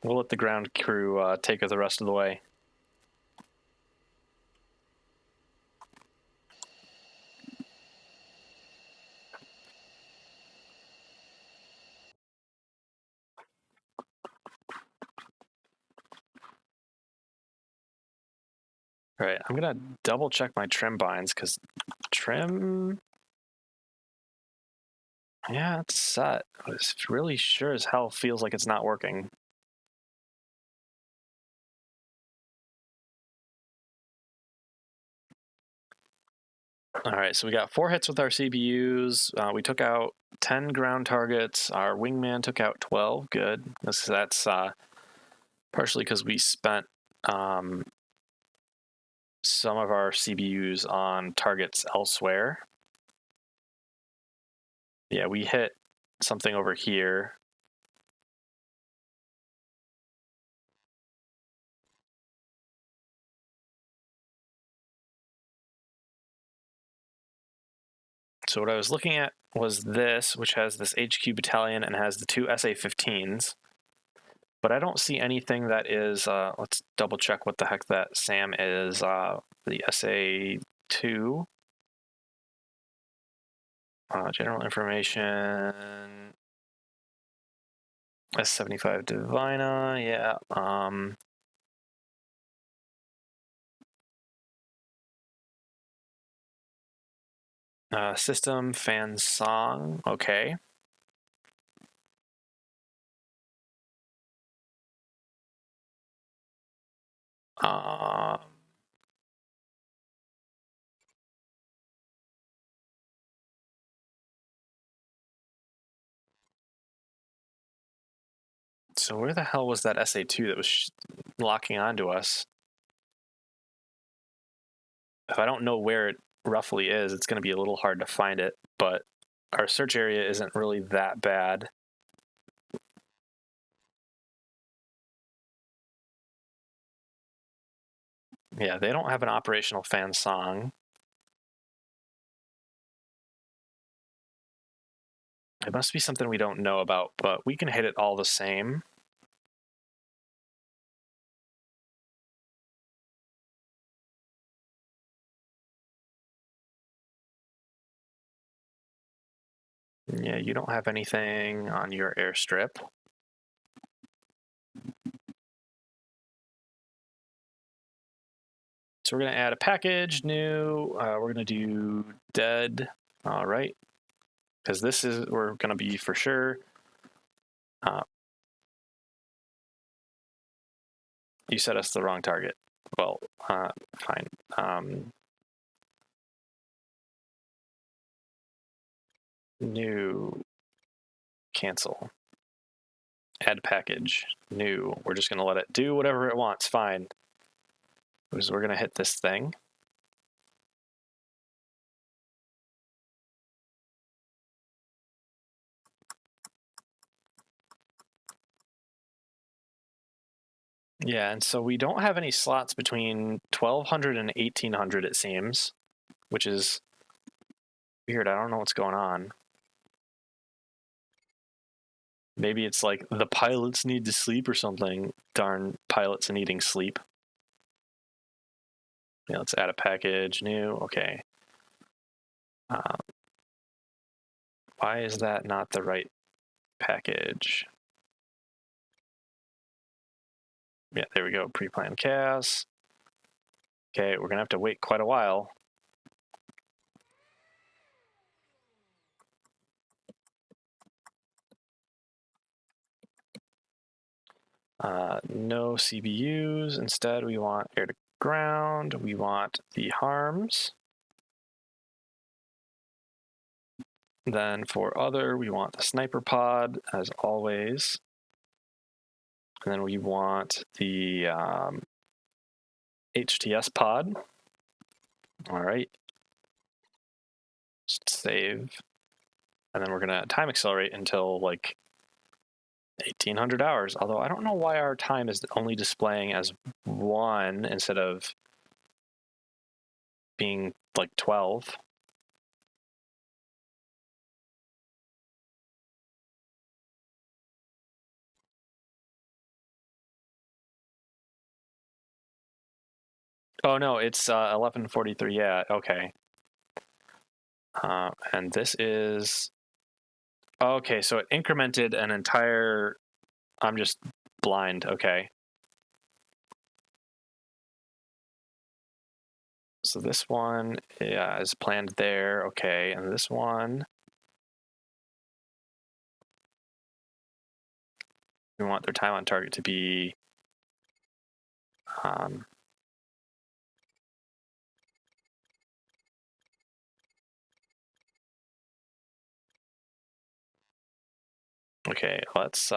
We'll let the ground crew take her the rest of the way. All right, I'm gonna double check my trim binds because trim, yeah, it's set. It really sure as hell feels like it's not working. All right, so we got 4 hits with our CBUs. We took out 10 ground targets. Our wingman took out 12. Good. That's partially because we spent some of our CBUs on targets elsewhere. Yeah, we hit something over here. So what I was looking at was this, which has this HQ battalion and has the 2 SA-15s. But I don't see anything that is, let's double check what the heck that SAM is. The SA-2. General information. S-75 Divina, yeah. System fan song, okay. So where the hell was that SA-2 that was locking onto us? If I don't know where it roughly is, it's going to be a little hard to find it, but our search area isn't really that bad. Yeah, they don't have an operational fan song. It must be something we don't know about, but we can hit it all the same. Yeah, you don't have anything on your airstrip. So we're going to add a package, new. We're going to do dead. All right. Because this is, we're going to be for sure. You set us the wrong target. Well, fine. New. Cancel. Add package. New. We're just going to let it do whatever it wants. Fine. Because we're going to hit this thing. Yeah, and so we don't have any slots between 1200 and 1800, it seems, which is weird. I don't know what's going on. Maybe it's like the pilots need to sleep or something. Darn pilots needing sleep. Yeah, let's add a package, new, okay. Why is that not the right package? Yeah, there we go, pre-planned CAS. Okay, we're gonna have to wait quite a while. No CBUs, instead we want air to ground, we want the harms. Then for other, we want the sniper pod, as always. And then we want the HTS pod. All right. Just save. And then we're going to time accelerate until like 1800 hours. Although I don't know why our time is only displaying as 1 instead of being like 12. Oh no, it's 11:43. Yeah, okay. And this is okay. So it incremented an entire. I'm just blind. Okay. So this one, yeah, is planned there. Okay, and this one, we want their time on target to be. Okay, let's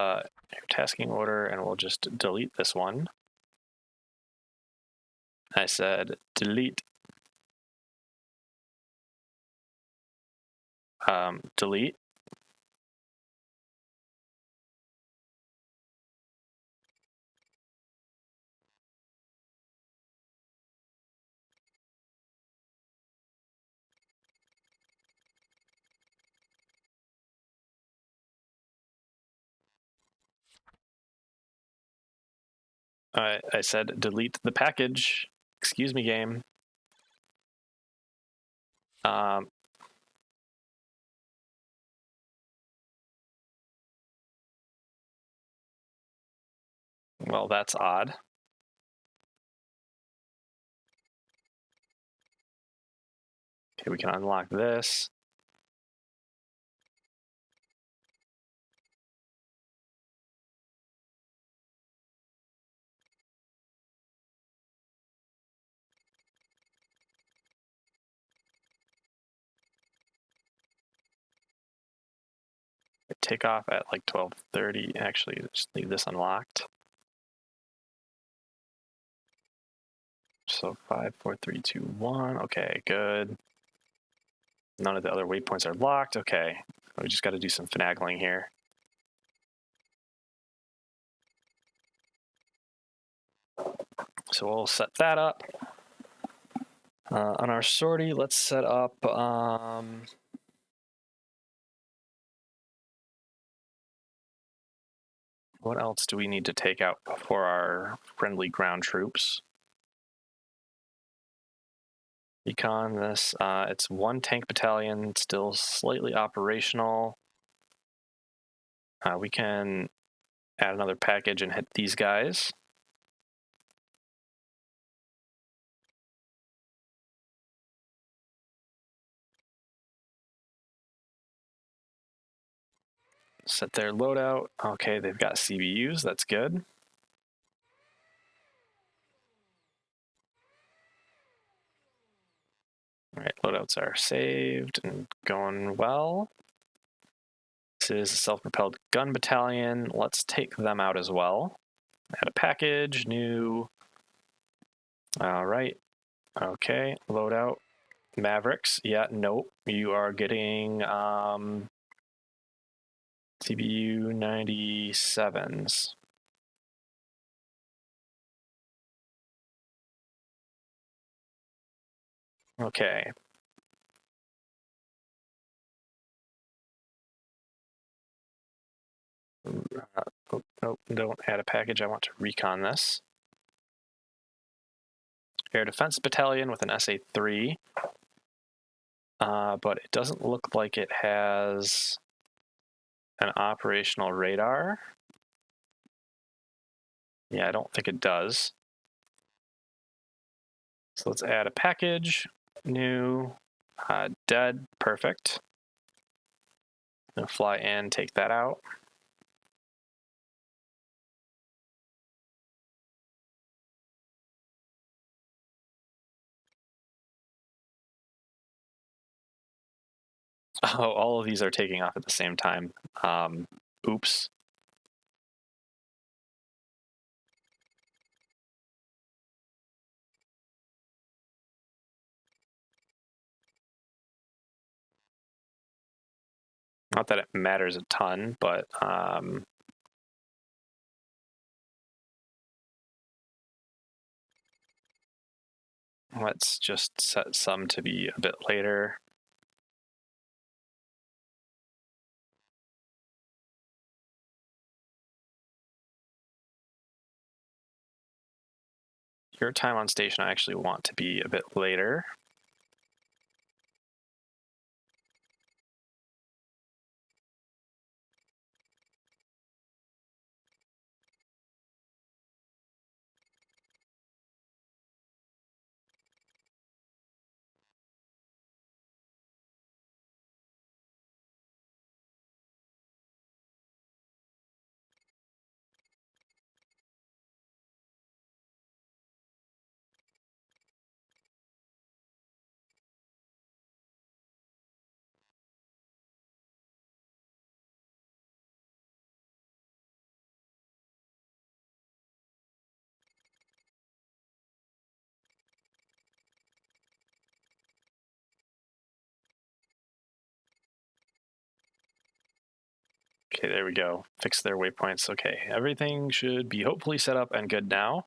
tasking order, and we'll just delete this one. I said delete. Delete. I said delete the package. Excuse me, game. Well, that's odd. Okay, we can unlock this. Take off at like 12:30. Actually, just leave this unlocked. So 5, 4, 3, 2, 1. Okay, good. None of the other waypoints are locked. Okay, we just got to do some finagling here. So we'll set that up. On our sortie, let's set up. What else do we need to take out for our friendly ground troops? Recon this. It's 1 tank battalion, still slightly operational. We can add another package and hit these guys. Set their loadout. Okay, they've got CBUs. That's good. All right, loadouts are saved and going well. This is a self-propelled gun battalion. Let's take them out as well. Add a package, new. All right. Okay, loadout. Mavericks. Yeah, nope. You are getting CBU 97s. Okay. Oh, don't add a package. I want to recon this. Air Defense Battalion with an SA-3. But it doesn't look like it has an operational radar. Yeah, I don't think it does. So let's add a package. New. Dead. Perfect. Gonna fly in, take that out. Oh, all of these are taking off at the same time. Oops. Not that it matters a ton, but let's just set some to be a bit later. Your time on station I actually want to be a bit later. Okay, there we go. Fix their waypoints. Okay, everything should be hopefully set up and good now.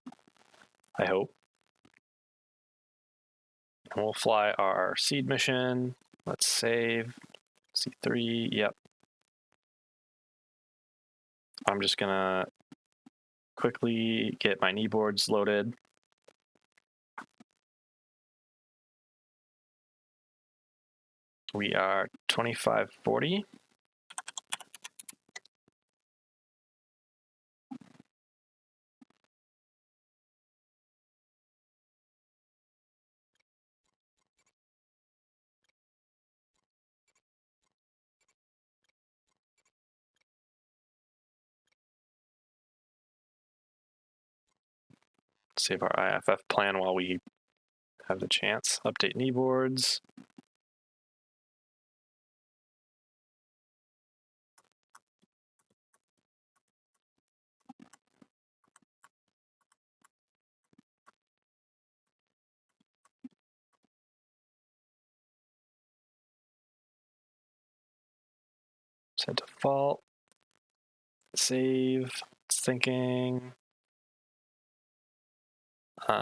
I hope. And we'll fly our seed mission. Let's save. C3, yep. I'm just gonna quickly get my knee boards loaded. We are 2540. Save our IFF plan while we have the chance. Update knee boards. Set default. Save. It's thinking. Come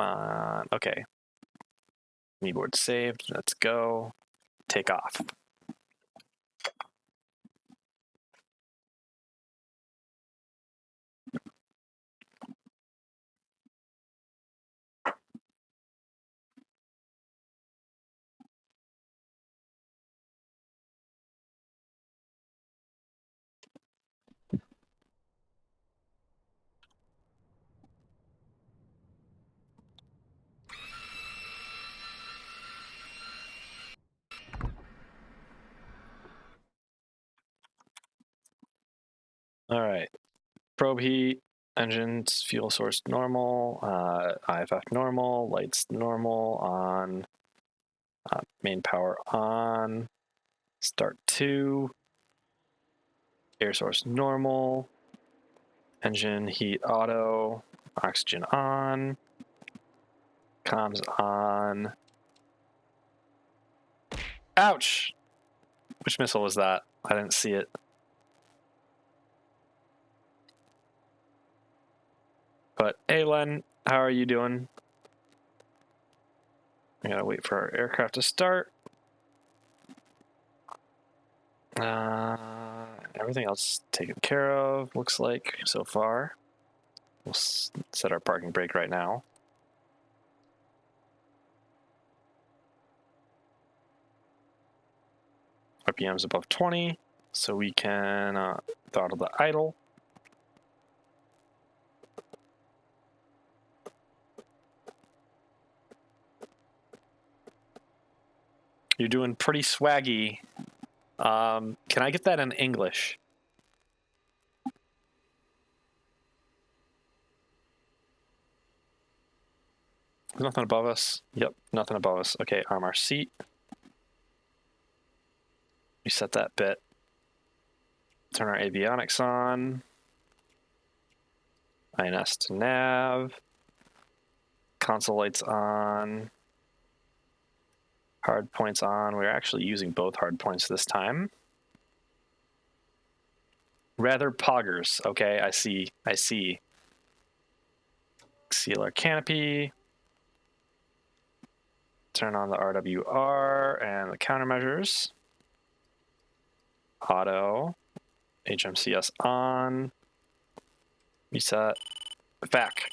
on. Okay. Knee board saved. Let's go. Take off. All right. Probe heat, engines, fuel source normal, IFF normal, lights normal, on, main power on, start 2, air source normal, engine heat auto, oxygen on, comms on. Ouch! Which missile was that? I didn't see it. But hey, Len, how are you doing? We gotta wait for our aircraft to start. Everything else taken care of, looks like, so far. We'll set our parking brake right now. RPM's above 20, so we can throttle the idle. You're doing pretty swaggy. Can I get that in English? There's nothing above us. Yep, nothing above us. Okay, arm our seat. Reset that bit. Turn our avionics on. INS to nav. Console lights on. Hard points on. We're actually using both hard points this time. Rather poggers. Okay, I see. I see. Seal our canopy. Turn on the RWR and the countermeasures. Auto. HMCS on. Reset. Back.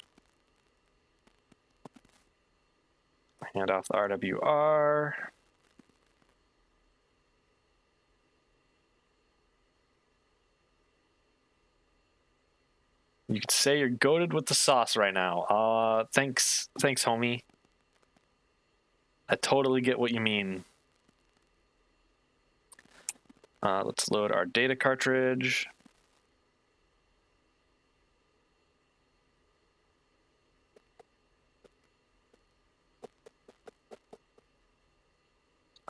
Hand off the RWR. You could say you're goated with the sauce right now. Thanks, homie. I totally get what you mean. Let's load our data cartridge.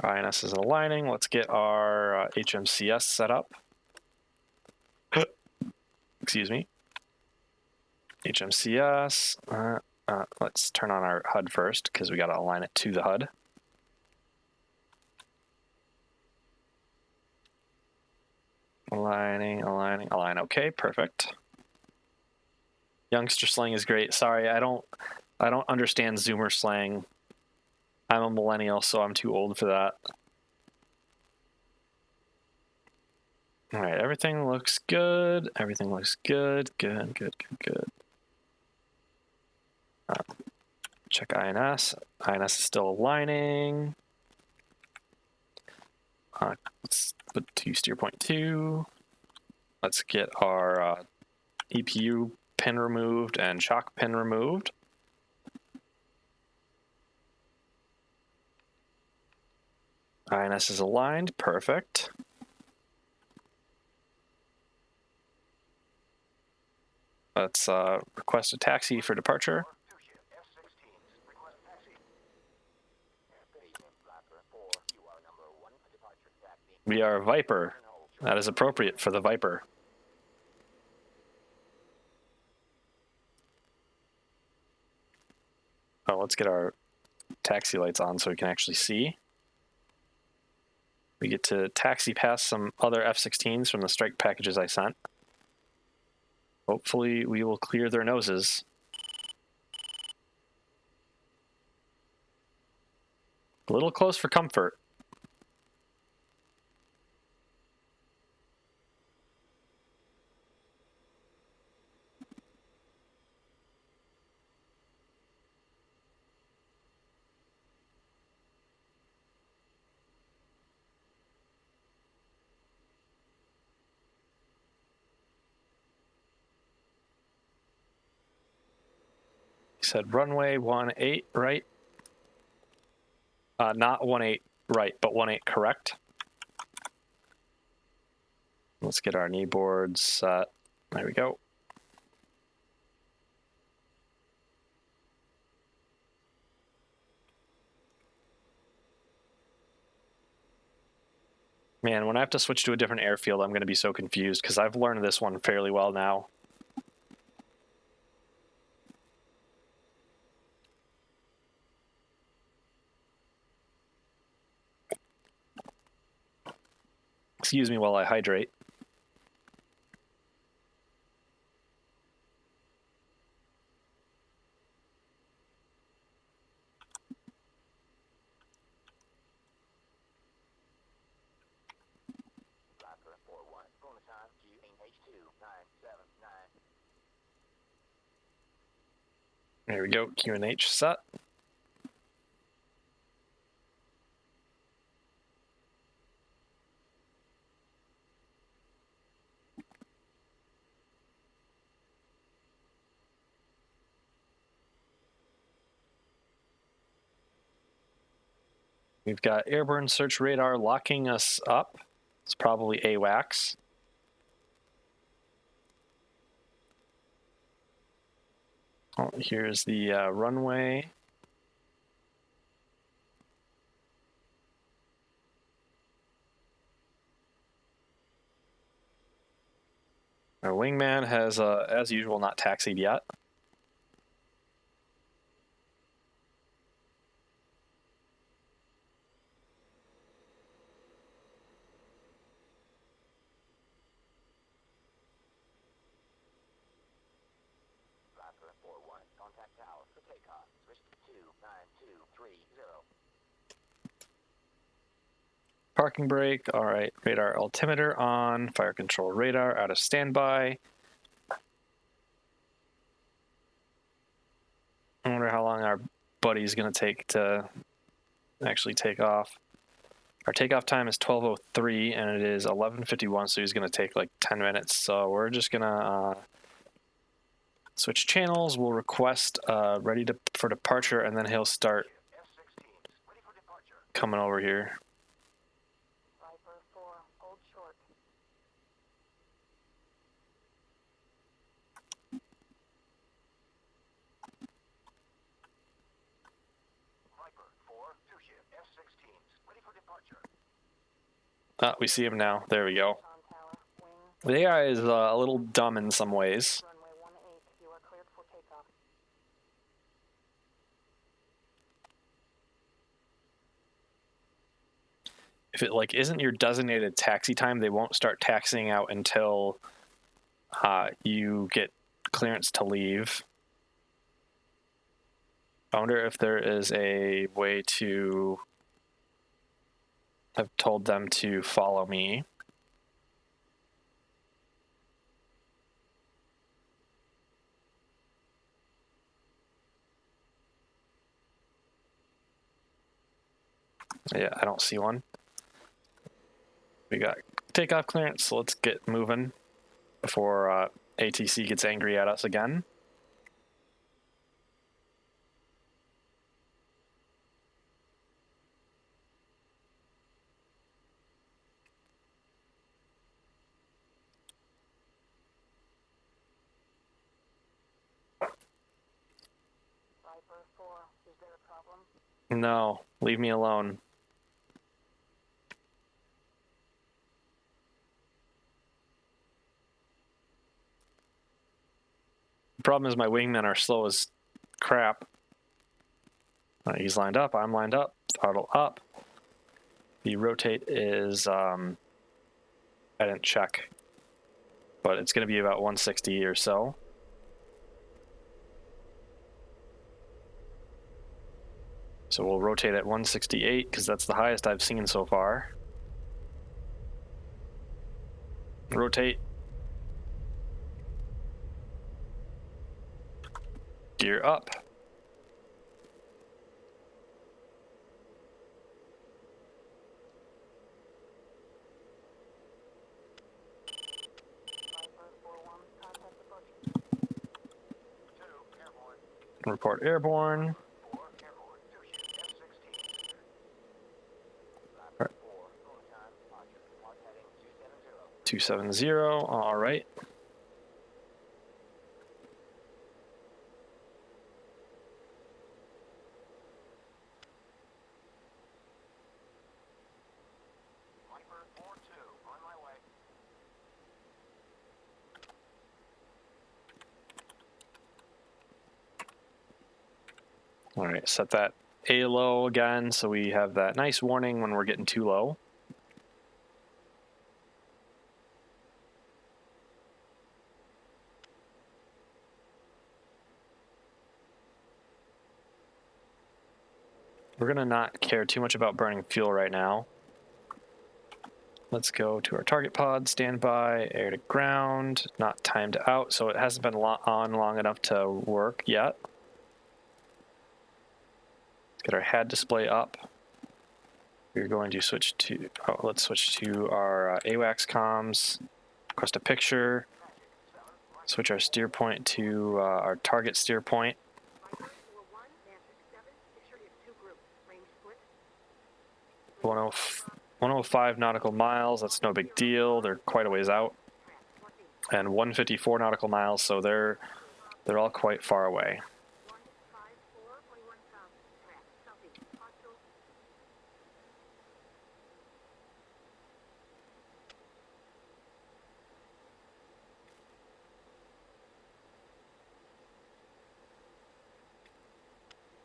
Our INS is aligning. Let's get our HMCS set up. Excuse me. HMCS. Let's turn on our HUD first because we got to align it to the HUD. Aligning, aligning, align. Okay, perfect. Youngster slang is great. Sorry, I don't understand Zoomer slang. I'm a millennial, so I'm too old for that. All right, everything looks good. Everything looks good. Good, good, good, good. Check INS. INS is still aligning. Let's put to steer point 2. Let's get our EPU pin removed and shock pin removed. INS is aligned. Perfect. Let's request a taxi for departure. We are Viper. That is appropriate for the Viper. Oh, let's get our taxi lights on so we can actually see. We get to taxi past some other F-16s from the strike packages I sent. Hopefully we will clear their noses. A little close for comfort. He said runway 18 right. Not 18 right, but 18 correct. Let's get our knee boards set. There we go. Man, when I have to switch to a different airfield, I'm going to be so confused because I've learned this one fairly well now. Excuse me while I hydrate. There we go, QNH set. We've got airborne search radar locking us up. It's probably AWACS. Oh, here's the runway. Our wingman has, as usual, not taxied yet. Falcon 4-1, contact tower for takeoff. Switch to 29230. Parking brake, all right. Radar altimeter on. Fire control radar out of standby. I wonder how long our buddy's going to take to actually take off. Our takeoff time is 12:03 and it is 11:51, so he's going to take like 10 minutes. So we're just going to switch channels. We'll request ready for departure, and then he'll start F-16, ready for departure. coming over here. Viper 4, hold short. Viper 4, two-ship F-16s, ready for departure. We see him now. There we go. On tower, wing, The AI is a little dumb in some ways. runway 18. You are cleared for takeoff. If it like isn't your designated taxi time, they won't start taxiing out until you get clearance to leave. I wonder if there is a way to have told them to follow me. Yeah, I don't see one. We got takeoff clearance, so let's get moving before ATC gets angry at us again. Viper 4, is there a problem? No, leave me alone. The problem is my wingmen are slow as crap. He's lined up, I'm lined up, throttle up. The rotate is, I didn't check, but it's going to be about 160 or so. So we'll rotate at 168 because that's the highest I've seen so far. Rotate. Gear up. Viper 4-1, contact departure. 2, airborne. Report airborne. 4, airborne. Two-ship F-16. Viper Alright. 4, going time, departure. Mark heading 270. 270. All right. Viper 4-2, on my way. All right, set that A low again so we have that nice warning when we're getting too low. We're gonna not care too much about burning fuel right now. Let's go to our target pod, standby, air to ground, not timed out, so it hasn't been on long enough to work yet. Get our HUD display up. We're going to switch to, let's switch to our AWACS comms, request a picture, switch our steer point to our target steer point. 105 nautical miles, that's no big deal, they're quite a ways out. And 154 nautical miles, so they're all quite far away.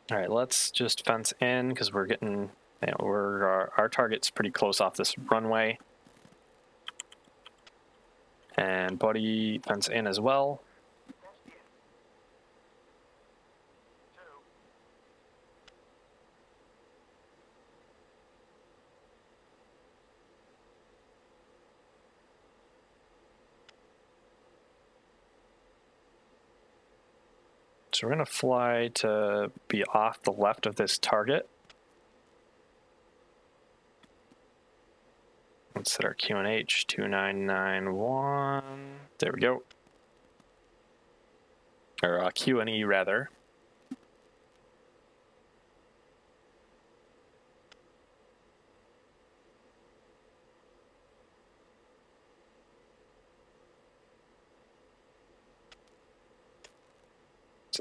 All right, let's just fence in because we're getting, our target's pretty close off this runway. And buddy fence in as well. So we're going to fly to be off the left of this target. Let's set our QNH 2991. There we go. Or QNE rather.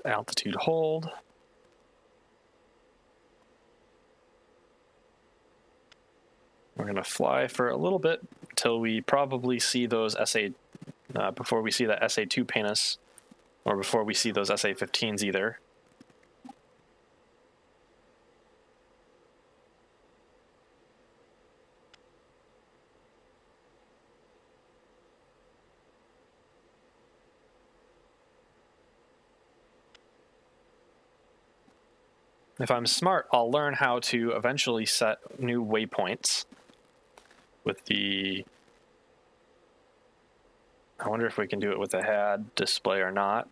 Altitude hold. We're going to fly for a little bit until we probably see those before we see that SA2 paint us, or before we see those SA15s either. If I'm smart, I'll learn how to eventually set new waypoints with the... I wonder if we can do it with the HUD display or not.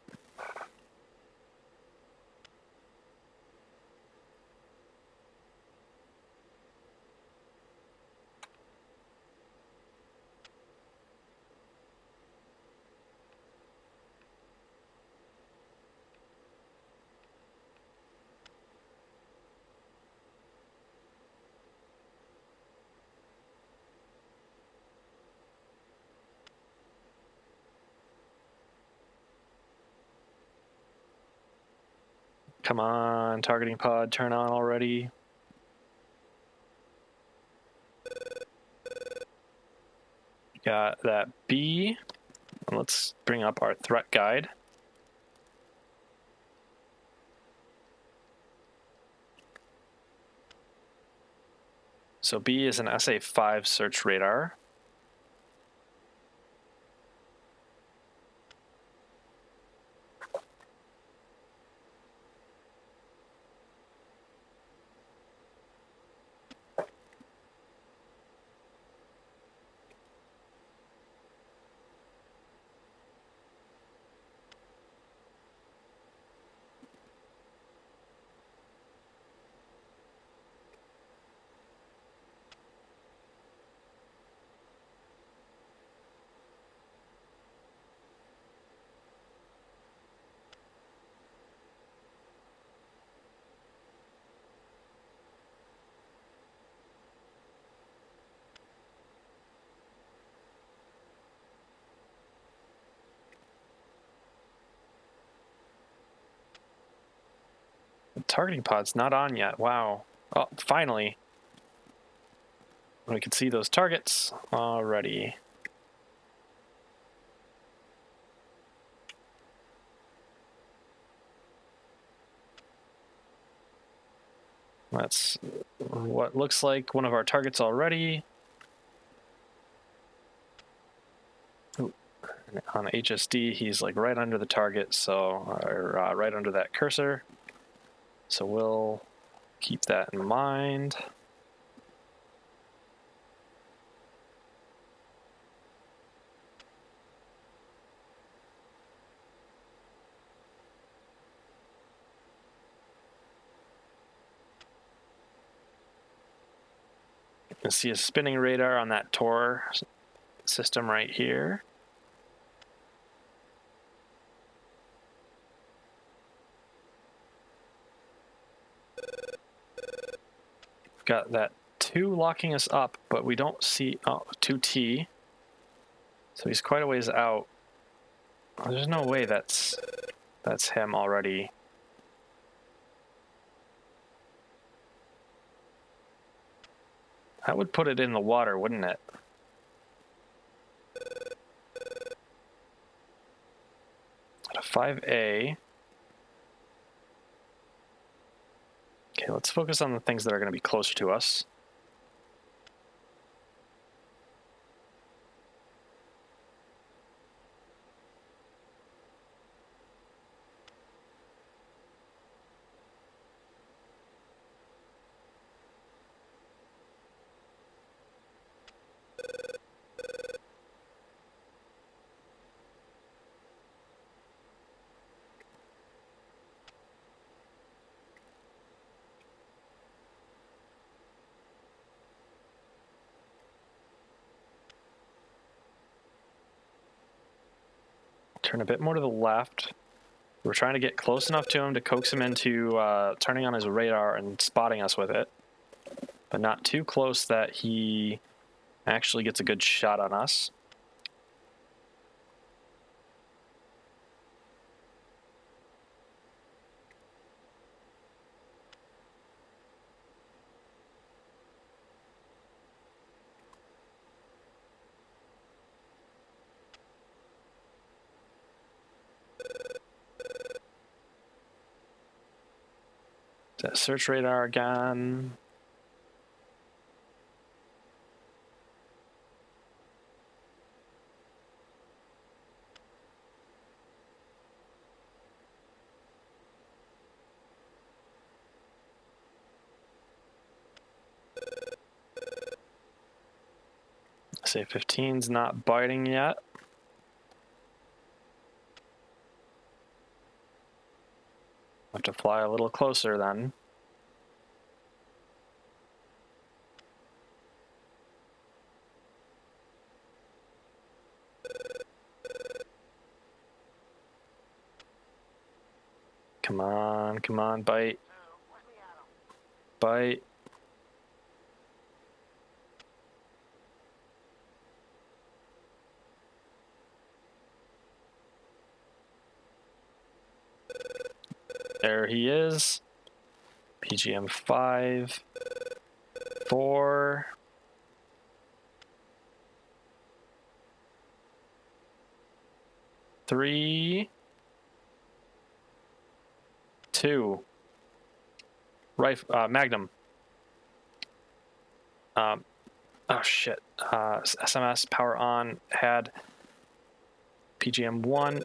Come on, targeting pod, turn on already. Got that B. Let's bring up our threat guide. So B is an SA5 search radar. The targeting pod's not on yet. Wow. Oh, finally. We can see those targets already. That's what looks like one of our targets already. Ooh. On HSD, he's like right under the target, so or right under that cursor. So we'll keep that in mind. can see a spinning radar on that Tor system right here. We've got that 2 locking us up, but we don't see 2T. So he's quite a ways out. There's no way that's him already. That would put it in the water, wouldn't it? At a 5A. Okay, let's focus on the things that are going to be closer to us. Turn a bit more to the left. We're trying to get close enough to him to coax him into turning on his radar and spotting us with it, but not too close that he actually gets a good shot on us. Search radar again. Say 15's not biting yet. Have to fly a little closer then. Come on, bite. Bite. There he is. PGM 5, 4. Three, 2. Magnum. Oh shit. SMS power on. Had PGM 1.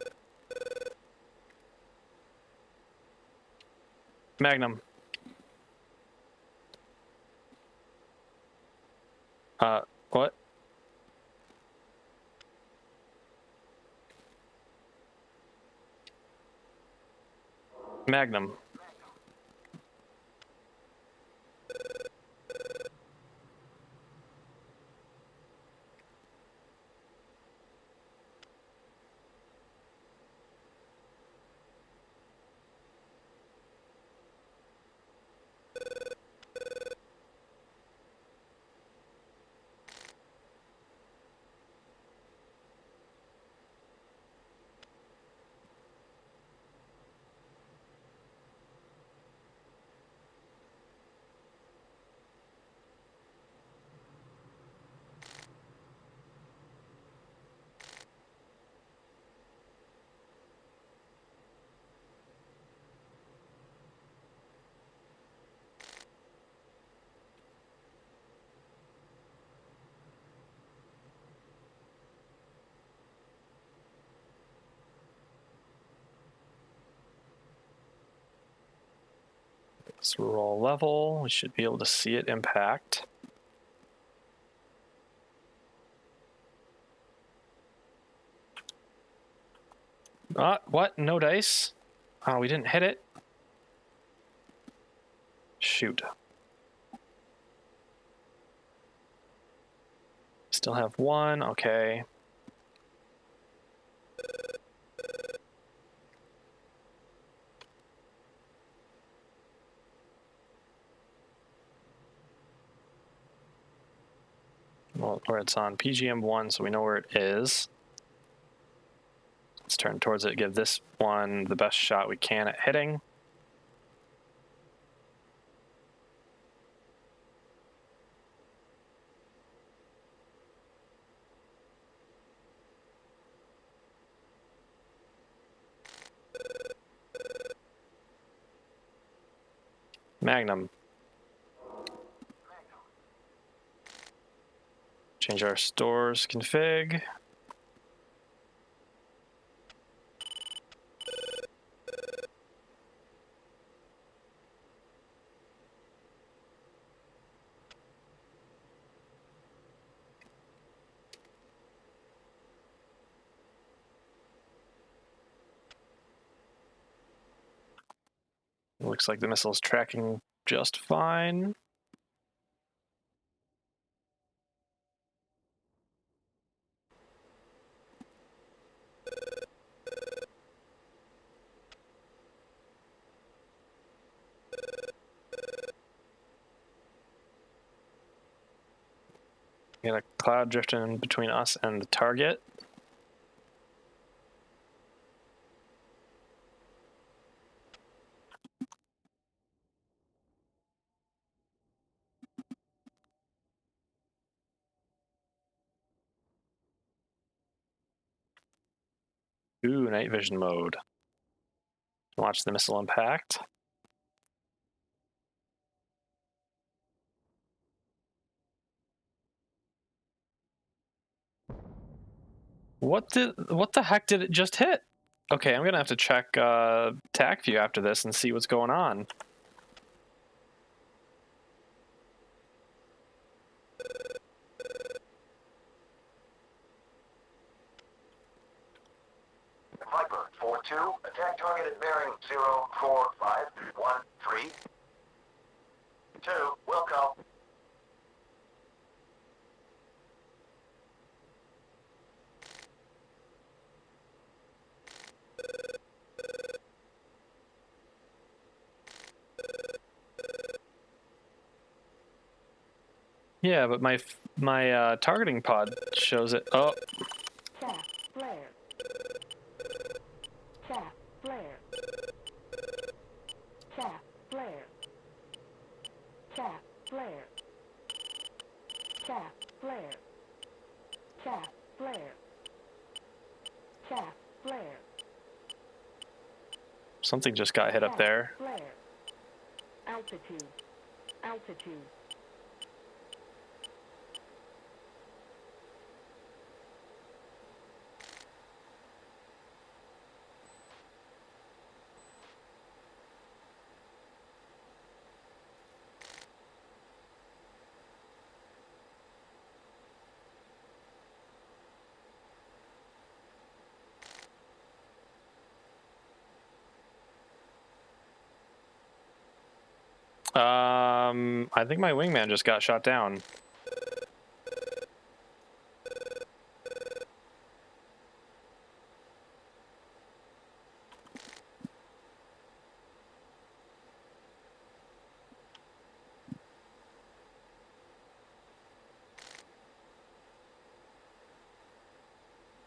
Magnum. What? Magnum. Let's roll level. We should be able to see it impact. What? No dice? Oh, we didn't hit it? Shoot. Still have one, okay. Well, where it's on PGM1, so we know where it is. Let's turn towards it, give this one the best shot we can at hitting. Magnum. Change our stores config. Looks like the missile's tracking just fine. Got a cloud drifting between us and the target. Ooh, night vision mode. Watch the missile impact. What the heck did it just hit? Okay, I'm gonna have to check TAC view after this and see what's going on. Viper 4-2, attack target at bearing 04513. 2, Wilco. Yeah, but my targeting pod shows it. Oh, Chaff, flare. Chaff, flare. Chaff, flare. Chaff, flare. Chaff, flare. Chaff, flare. Chaff, flare. something just got hit up there. Flare. Altitude. Altitude. I think my wingman just got shot down.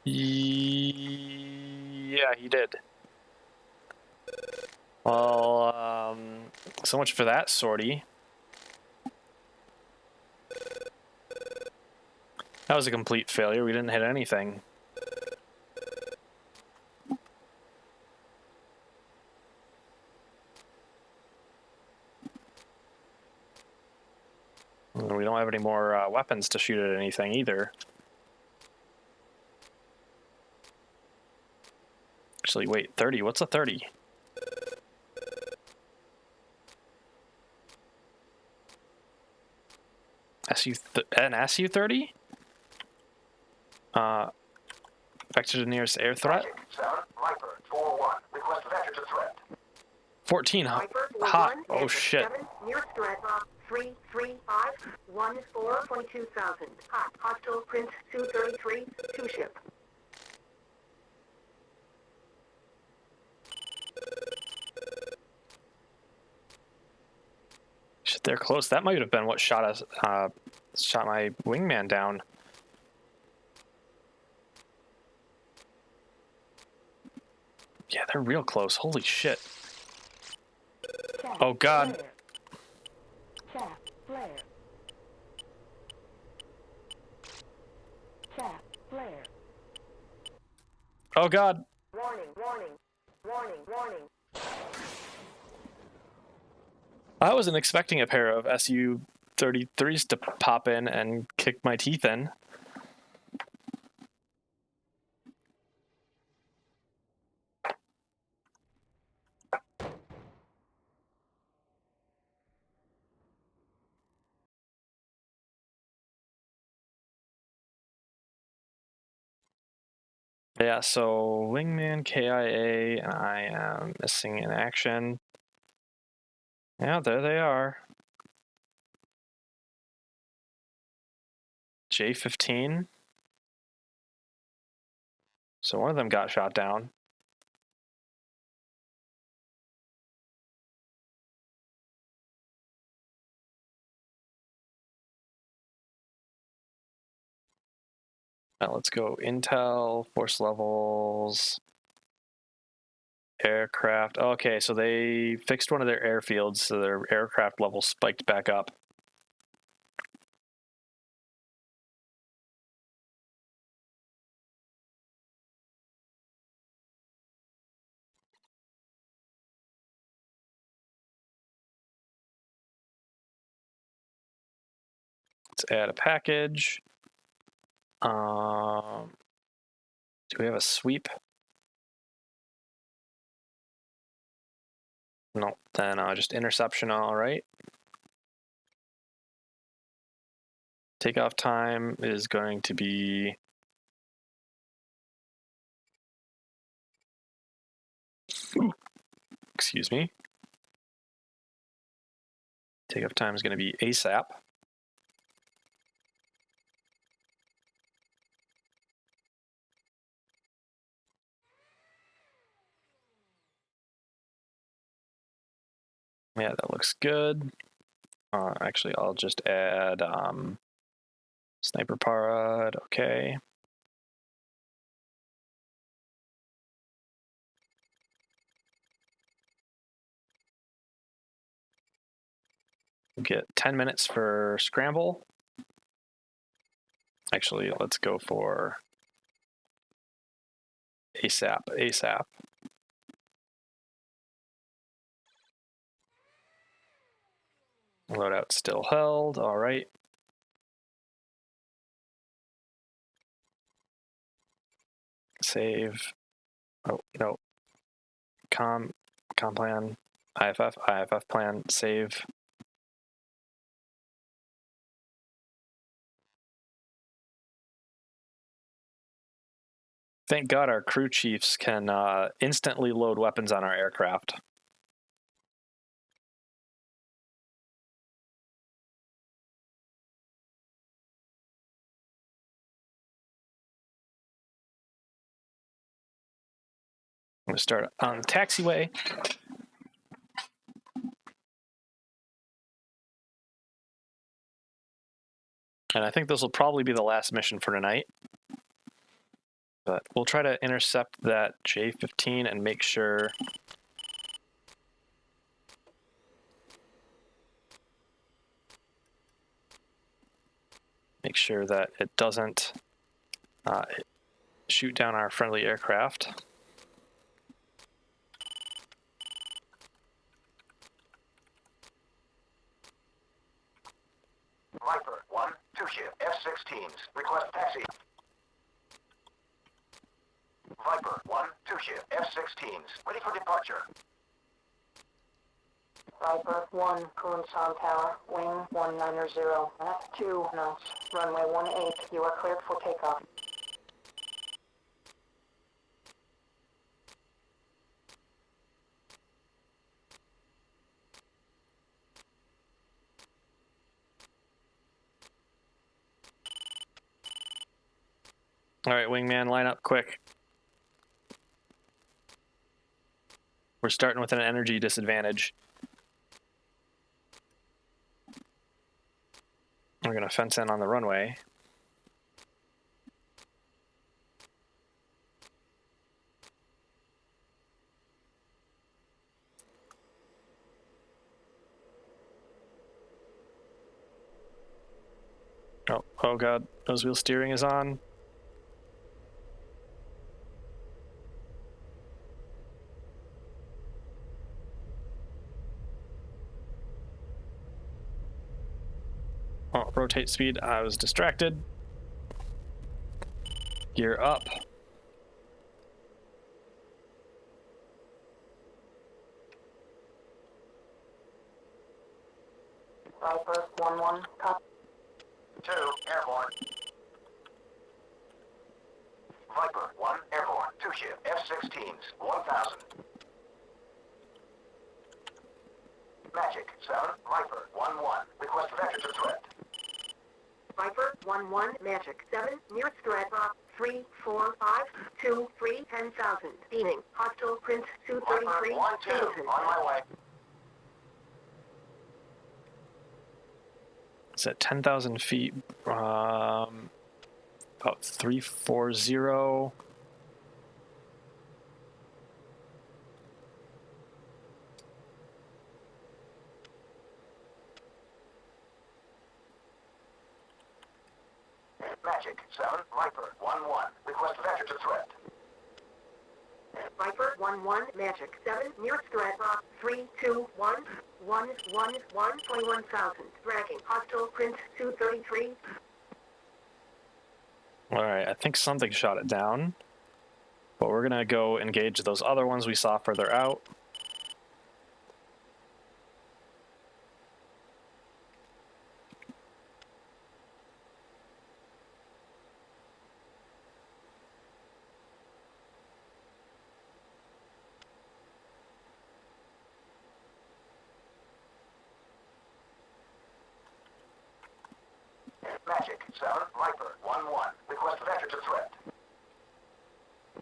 Yeah, he did. Well, so much for that sortie. That was a complete failure. We didn't hit anything. And we don't have any more weapons to shoot at anything either. Actually, wait, 30. What's a 30? An SU-30? Vector to nearest air threat? 7, Viper 4-1, request vector to threat. 14 Viper hot. 41, Oh shit. 7, nearest threat, 22,000. Hot. Hostile Prince Su-33 to ship. Shit, they're close. That might have been what shot us, shot my wingman down. Yeah, they're real close. Holy shit. Oh god. Chaff flare. Chaff flare. Oh god. Warning, warning, warning, warning. I wasn't expecting a pair of Su-33s to pop in and kick my teeth in. Yeah, so wingman KIA, and I am missing in action. Yeah, there they are. J-15. So one of them got shot down. Now let's go Intel, force levels, aircraft. Okay, so they fixed one of their airfields, so their aircraft level spiked back up. Let's add a package. Do we have a sweep? No, then just interception, all right. Takeoff time is going to be excuse me. Takeoff time is going to be ASAP. Yeah, that looks good. Actually, I'll just add sniper pod. Okay. We'll get 10 minutes for scramble. Actually, let's go for ASAP. ASAP. Loadout still held. All right. Save. Oh, no. Com plan. IFF plan. Save. Thank God our crew chiefs can instantly load weapons on our aircraft. I'm going to start on the taxiway. And I think this will probably be the last mission for tonight. But we'll try to intercept that J-15 and make sure that it doesn't shoot down our friendly aircraft. Viper 1, 2 ship, F-16s. Request taxi. Viper 1, 2 ship, F-16s. Ready for departure. Viper 1, Kunsan Tower, wing 190, at 2 knots, runway 18, you are cleared for takeoff. All right, wingman, line up quick. We're starting with an energy disadvantage. We're going to fence in on the runway. Oh god, nose wheel steering is on. Oh, rotate speed, I was distracted. Gear up. Viper 1-1, copy. 2, airborne. Viper 1, airborne. 2 ship, F-16s, 1000. Magic 7, Viper 1-1. Request vector to threat. Viper 1-1, Magic 7, nearest threat drop 34523 10,000. Beaming. Hostile Prince Viper 233. 1-2, Singleton. on my way. It's at 10,000 feet. About 340. Magic 7, Viper 1-1. Request vector to threat. Viper 1-1, Magic 7, nearest threat drop 321 21,000. Tracking. Hostile Prince 233. All right, I think something shot it down. But we're going to go engage those other ones we saw further out. Magic 7, Viper 1-1. Request vector to threat.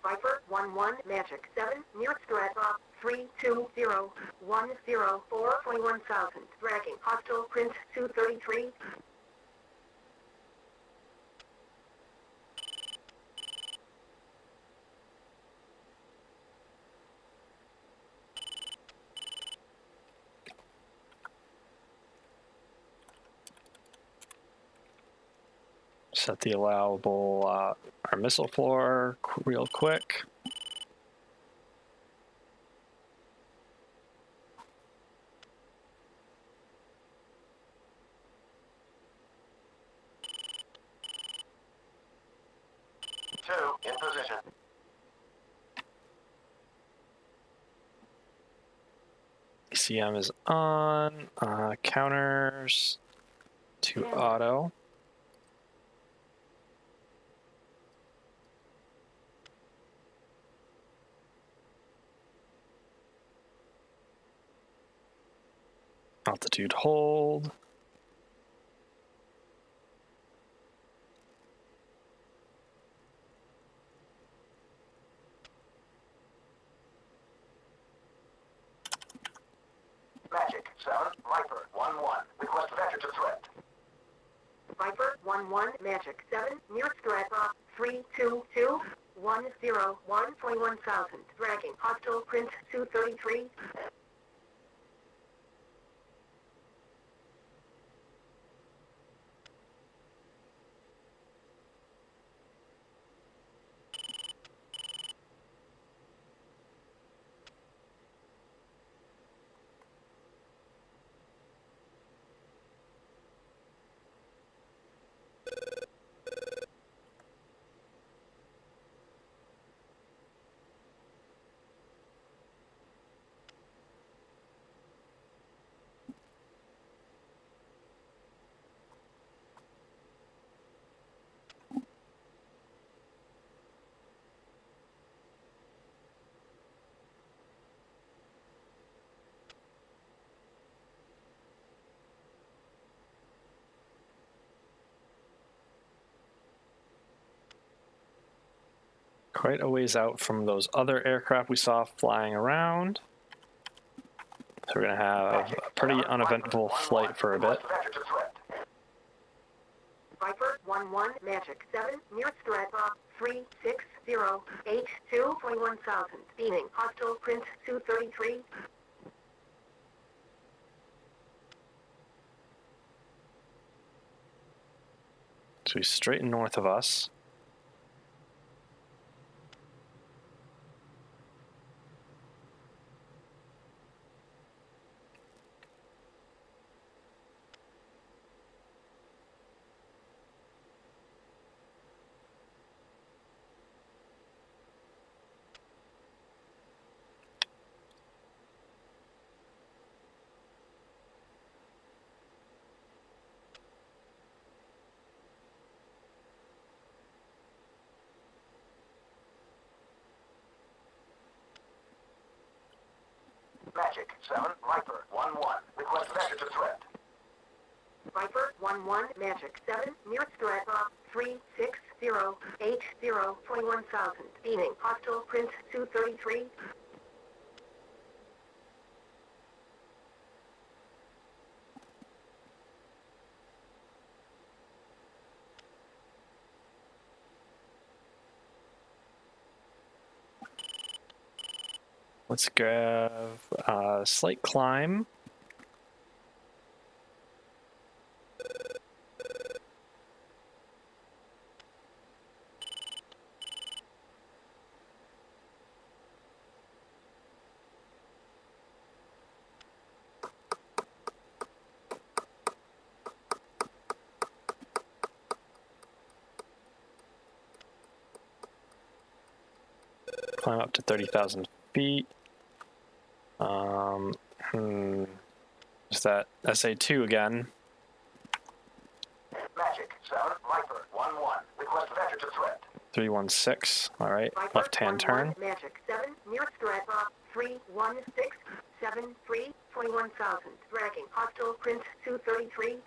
Viper 1-1, Magic 7, nearest threat drop 320 21,000. Tracking. Hostile Prince 233. Set the allowable our missile floor real quick. In position. ECM is on. Counters to auto. Altitude hold. Magic 7, Viper 1-1. Request vector to threat. Viper 1-1, Magic 7, nearest threat drop 322 21,000. Tracking. Hostile Prince 233. quite a ways out from those other aircraft we saw flying around. So we're going to have a pretty uneventful flight for a bit. Viper 1-1, Magic 7, nearest threat, 36082, 21,000, beaming, hostile, Prince 233. So he's straight north of us. Magic 7, Viper 1-1. Request vector to threat. Viper 1-1, Magic 7, nearest threat, 36080, 21,000, beaming, hostile, Prince 233. Let's grab a slight climb. Climb up to 30,000 feet. Is that SA2 again? Magic 7, Viper 1-1. Request vector to threat. 316. All right, Viper left-hand 1-1, turn. Magic 7, nearest threat, 31673, 21,000, dragging, hostile, Prince 233.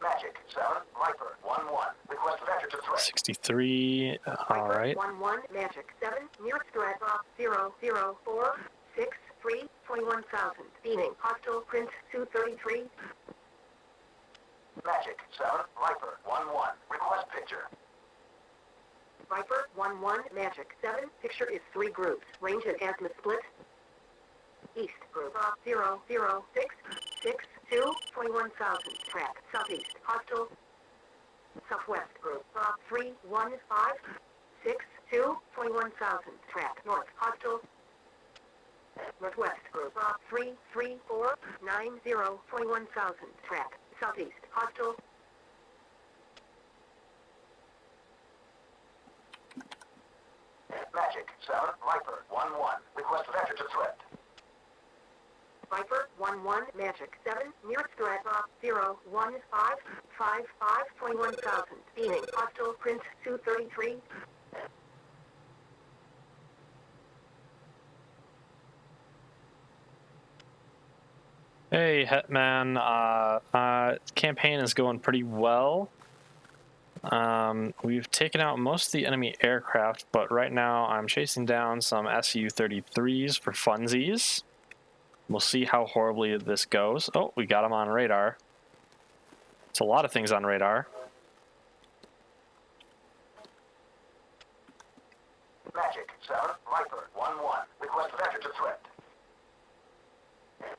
Magic 7, Viper 1-1. Request vector to threat. 63. All Viper right. 1-1, Magic 7, nearest threat, 00463, 21,000, beaming, hostile, Prince 233. Magic 7, Viper 1-1. Request picture. Viper 1-1, Magic 7, picture is 3 groups, range and azimuth split. East group, 00662, 21,000, track, southeast, hostile. Southwest group, 31562, 21,000, track, north, hostile. Northwest group, 33490, 21,000, track, southeast, hostile. Magic 7, Viper 1-1. Request vector to threat. Viper 1-1, Magic 7, nearest threat, 01555, 21,000, beaming, hostile, Prince 233. Hey, Hetman. Campaign is going pretty well. We've taken out most of the enemy aircraft, but right now I'm chasing down some Su-33s for funsies. We'll see how horribly this goes. Oh, we got them on radar. It's a lot of things on radar. Magic 7, Viper 1-1. Request vector to threat.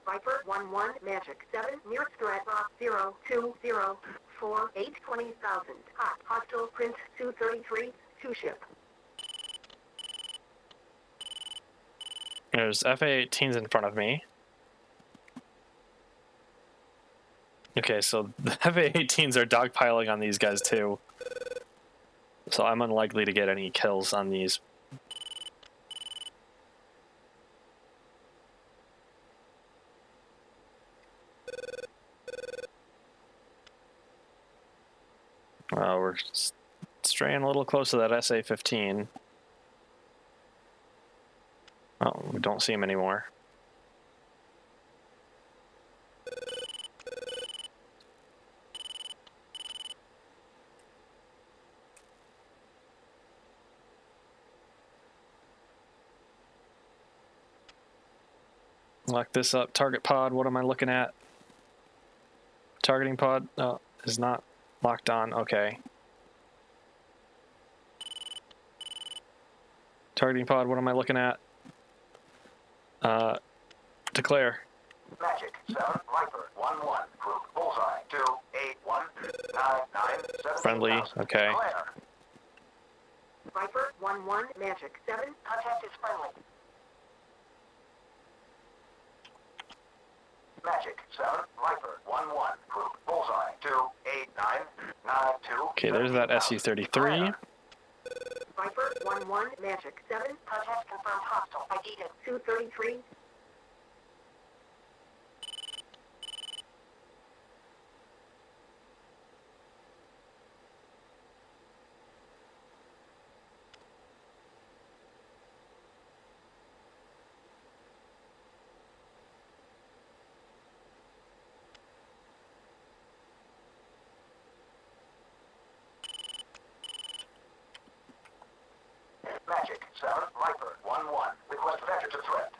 Viper 1-1, Magic 7, nearest threat, 0204820,000. Hot, hostile, Prince 233, 2-ship. There's FA-18s in front of me. Okay, so the FA-18s are dogpiling on these guys too. So I'm unlikely to get any kills on these. We're straying a little close to that SA-15. Oh, we don't see him anymore. Lock this up. Target pod, what am I looking at? Targeting pod is not locked on. Okay. Targeting pod, what am I looking at? Declare. Magic 7, Viper 1-1. Group bullseye 28199. Friendly, okay. Declare. Viper 1-1, Magic 7, Contact is friendly. Magic 7, Viper 1-1. Group bullseye 28992. Okay, there's that SU-33. Viper 1-1, Magic 7, Contact confirmed hostile. ID'd 233. Magic 7, Viper 1-1. Request vector to threat.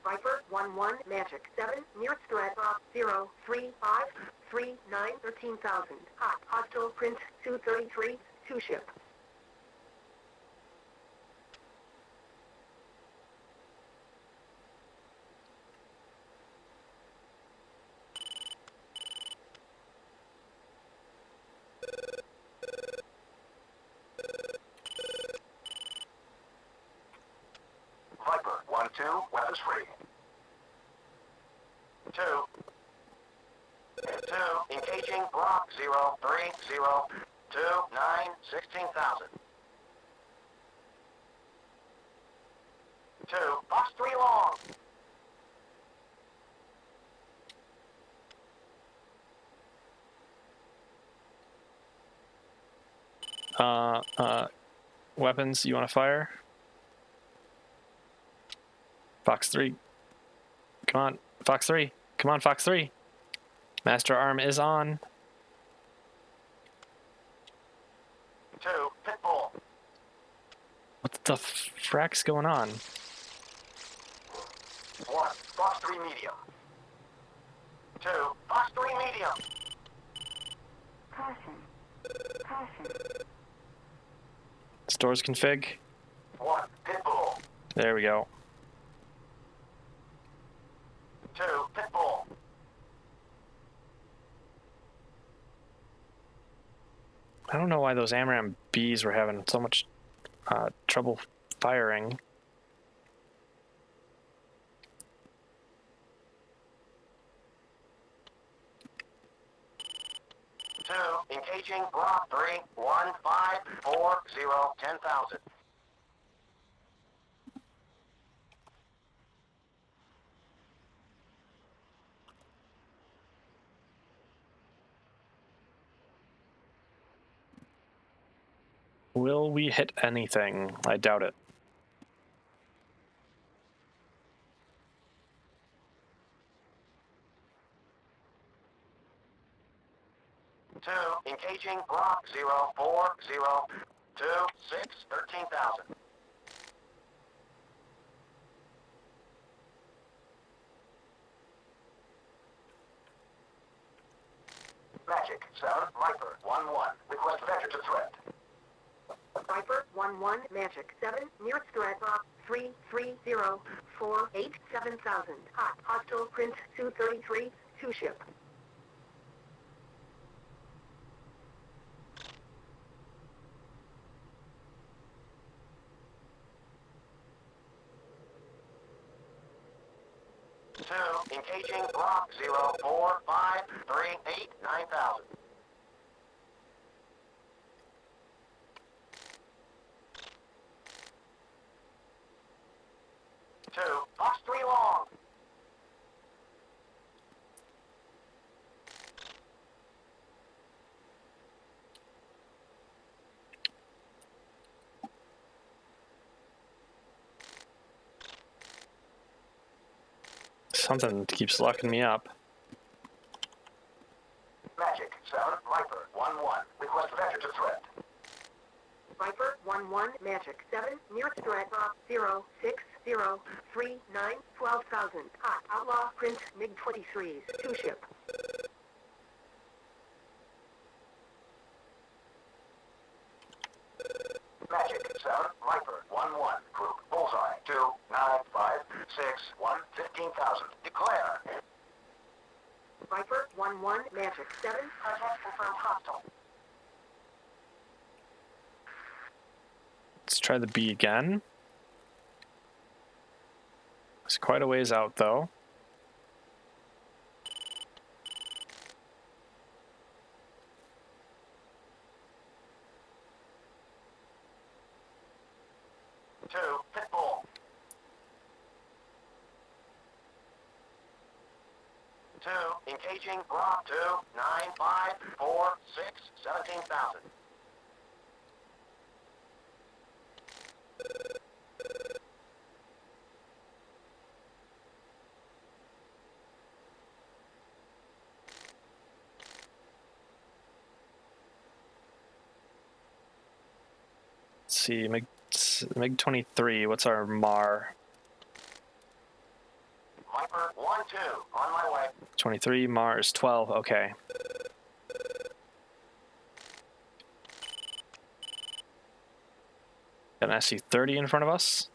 Viper 1-1, Magic 7, nearest threat, 0353913,000. Hot, hostile, Prince 233, 2-ship. Viper 1-2. Weapons free. 2. 2. Engaging block 0302916,000. 2. Box 3 long. Weapons, you want to fire? Fox 3. Come on, Fox 3. Come on, Fox 3. Master arm is on. 2. Pitbull. What the frack's going on? 1. Box 3 medium. 2. Box 3 medium. Caution. Caution. Stores config. 1. Pitbull. There we go. 2. Pitbull. I don't know why those AMRAAM Bs were having so much trouble firing. Engaging block 3154010,000. Will we hit anything? I doubt it. Engaging block 0402613,000. Magic 7 Viper 1-1. Request vector to threat. Viper 1-1 Magic 7, nearest threat op 330487000. Hot, hostile Prince Su-33, 2 ship. Engaging block 045389000. 2, Fox 3 long. Something keeps locking me up. Magic 7, Viper 1-1. Request vector to threat. Viper 1-1 Magic 7, nearest threat op 0603912,000. Hot, outlaw Prince MiG-23s, 2 ship. Magic 7, Viper 1-1. Group bullseye 29561 Declare. Viper 1-1 Magic 7, contact confirmed hostile. Let's try the B again. It's quite a ways out, though. Pitbull. 2, engaging block 2954617,000. Let's see, MiG-23, what's our MAR? Viper 1-2, on my way. 23, MAR is 12, okay. Got an SC-30 in front of us.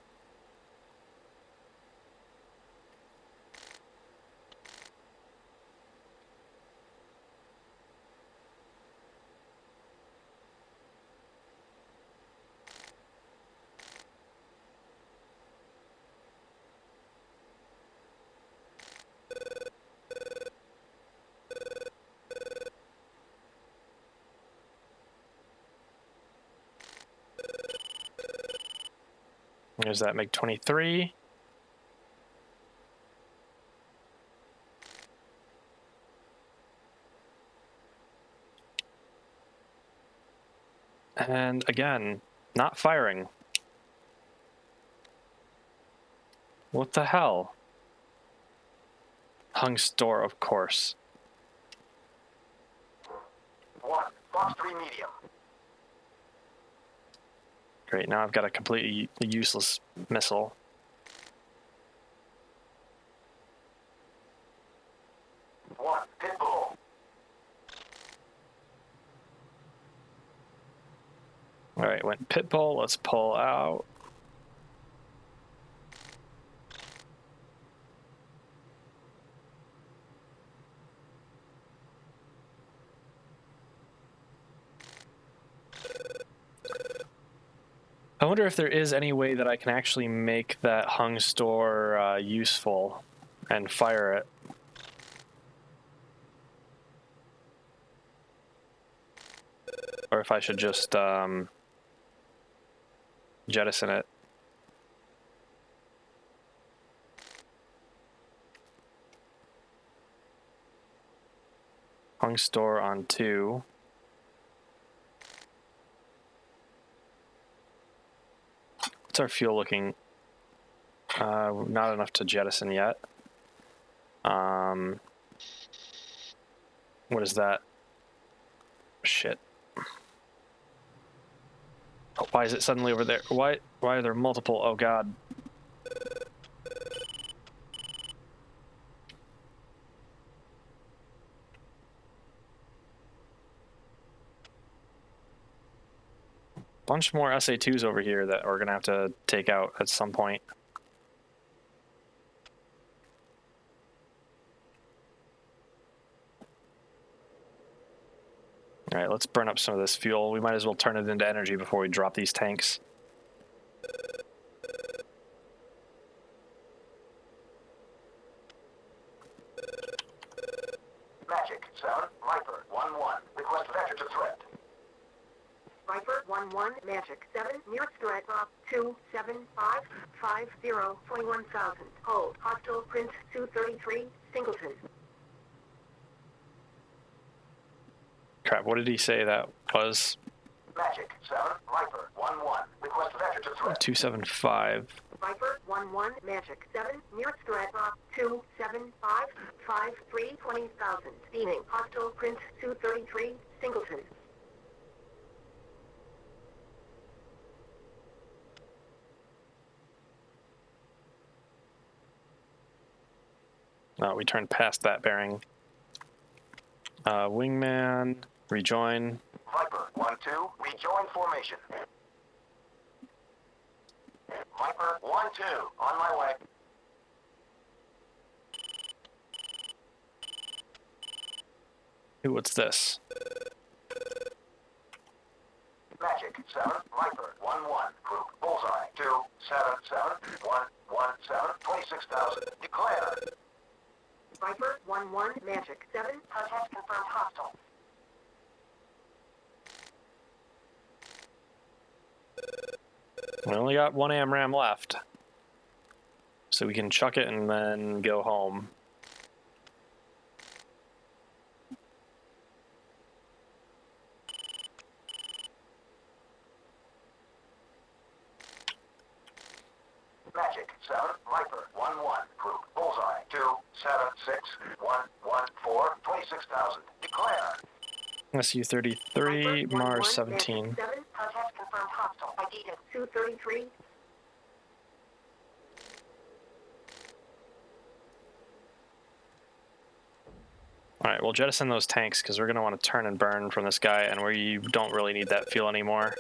There's that MiG-23. And again, not firing. What the hell? Hung store, of course. 1, Fox 3 medium. Great, now I've got a completely useless missile. Pitbull. Alright, went Pitbull, let's pull out. I wonder if there is any way that I can actually make that hung store useful and fire it. Or if I should just jettison it. Hung store on 2. What's our fuel looking? Not enough to jettison yet. What is that? Shit. Oh, why is it suddenly over there? Why are there multiple? Oh god. bunch more SA2s over here that we're gonna have to take out at some point. All right, let's burn up some of this fuel. We might as well turn it into energy before we drop these tanks. Magic 7, Viper 1-1. Request vector to threat. Viper 1-1, Magic 7, nearest threat, 27550, 21,000. Hold, hostile, Prince 233, Singleton. Crap, what did he say that was? Magic 7, Viper 1-1. Request vector to threat. 275. Viper 1-1, Magic 7, nearest threat, 27553, 20,000. Steaming, hostile, Prince 233, Singleton. No, we turned past that bearing. Wingman, rejoin. Viper 1-2, rejoin formation. Viper 1-2, on my way. Ooh, what's this? Magic 7, Viper 1-1. Group bullseye 277-117, 26,000. Declare. Viper 1-1, Magic 7, contact confirmed hostile. We only got one AMRAM left. So we can chuck it and then go home. Magic 7, Viper 1-1. Group bullseye 276-114, 26,000. Declare. SU-33, Mars 17. 7, contact confirmed hostile. ID is 233. Alright, we'll jettison those tanks because we're going to want to turn and burn from this guy, and we don't really need that fuel anymore.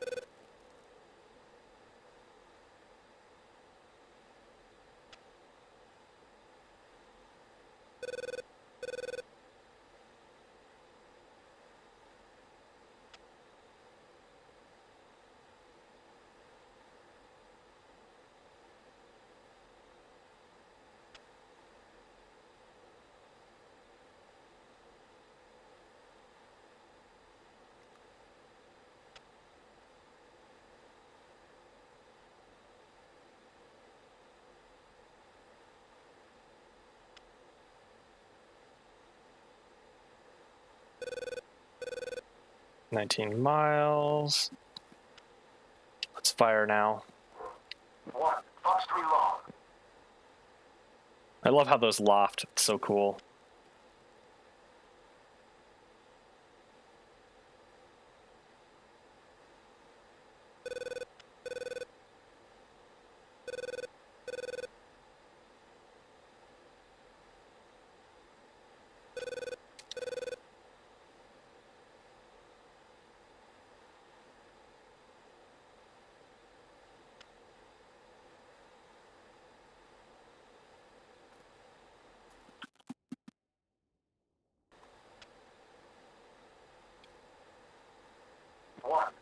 $19 miles. Let's fire now. 1, Fox 3 long. I love how those loft. It's so cool.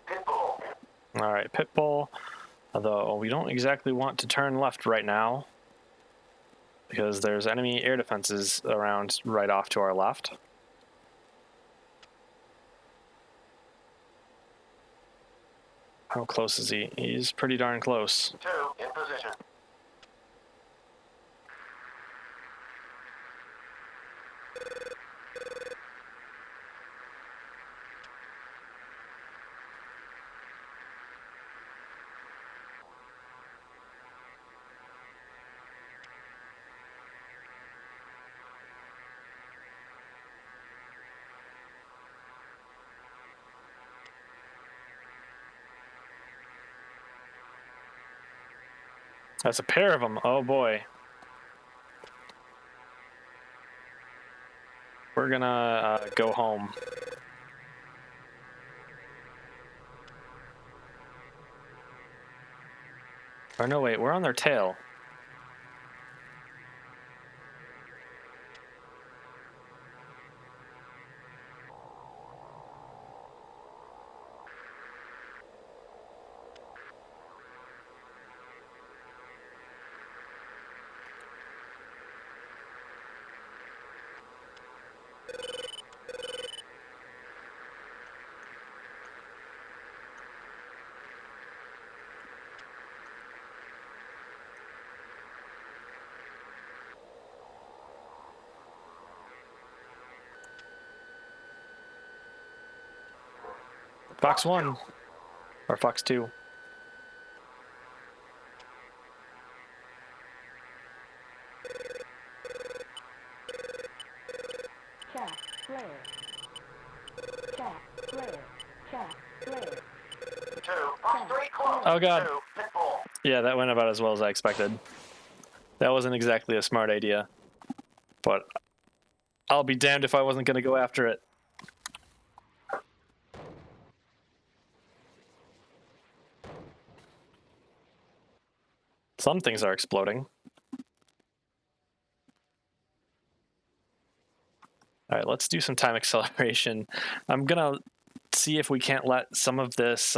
Pitbull. Alright, Pitbull. Although we don't exactly want to turn left right now because there's enemy air defenses around right off to our left. How close is he? He's pretty darn close. 2, in position. That's a pair of them. Oh boy. We're gonna go home. Or no, wait, we're on their tail. Fox 1. Or Fox 2. Chat, flare. Chat, flare. Chat, flare. 2, Fox 3, close. Oh, God. 2, pitfall. Yeah, that went about as well as I expected. That wasn't exactly a smart idea. But I'll be damned if I wasn't going to go after it. Some things are exploding. All right, let's do some time acceleration. I'm going to see if we can't let some of this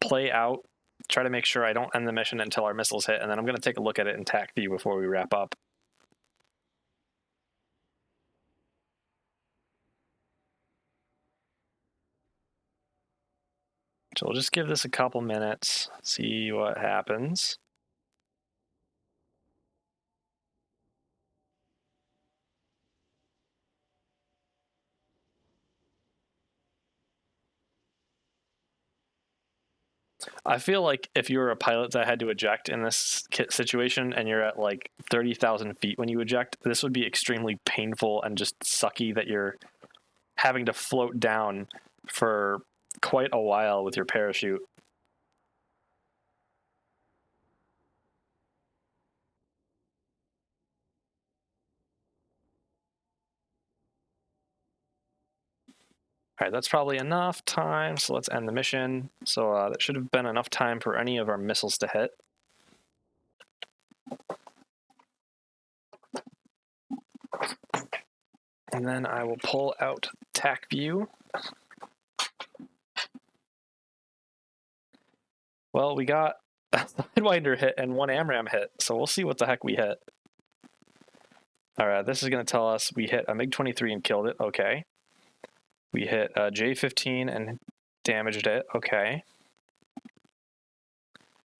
play out. Try to make sure I don't end the mission until our missiles hit, and then I'm going to take a look at it in TAC view before we wrap up. So we'll just give this a couple minutes, see what happens. I feel like if you were a pilot that had to eject in this situation and you're at like 30,000 feet when you eject, this would be extremely painful and just sucky that you're having to float down for quite a while with your parachute. All right, that's probably enough time, so let's end the mission. So that should have been enough time for any of our missiles to hit. And then I will pull out TAC view. Well, we got a Sidewinder hit and one AMRAAM hit, so we'll see what the heck we hit. All right, this is going to tell us we hit a MiG-23 and killed it. Okay. We hit a J-15 and damaged it. Okay.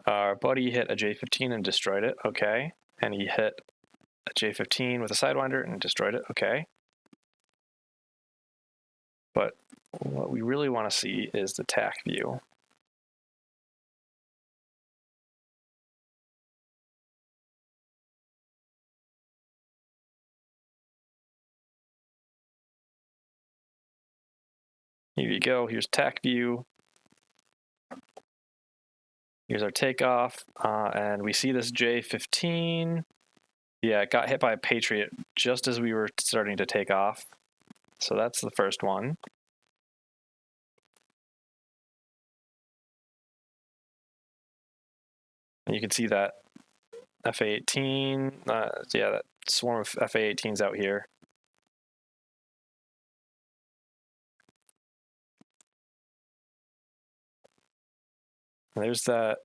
Our buddy hit a J-15 and destroyed it. Okay. And he hit a J-15 with a Sidewinder and destroyed it. Okay. But what we really want to see is the TAC view. Here you go. Here's TAC view. Here's our takeoff. And we see this J-15. Yeah, it got hit by a Patriot just as we were starting to take off. So that's the first one. And you can see that FA-18, yeah, that swarm of FA-18s out here. And there's that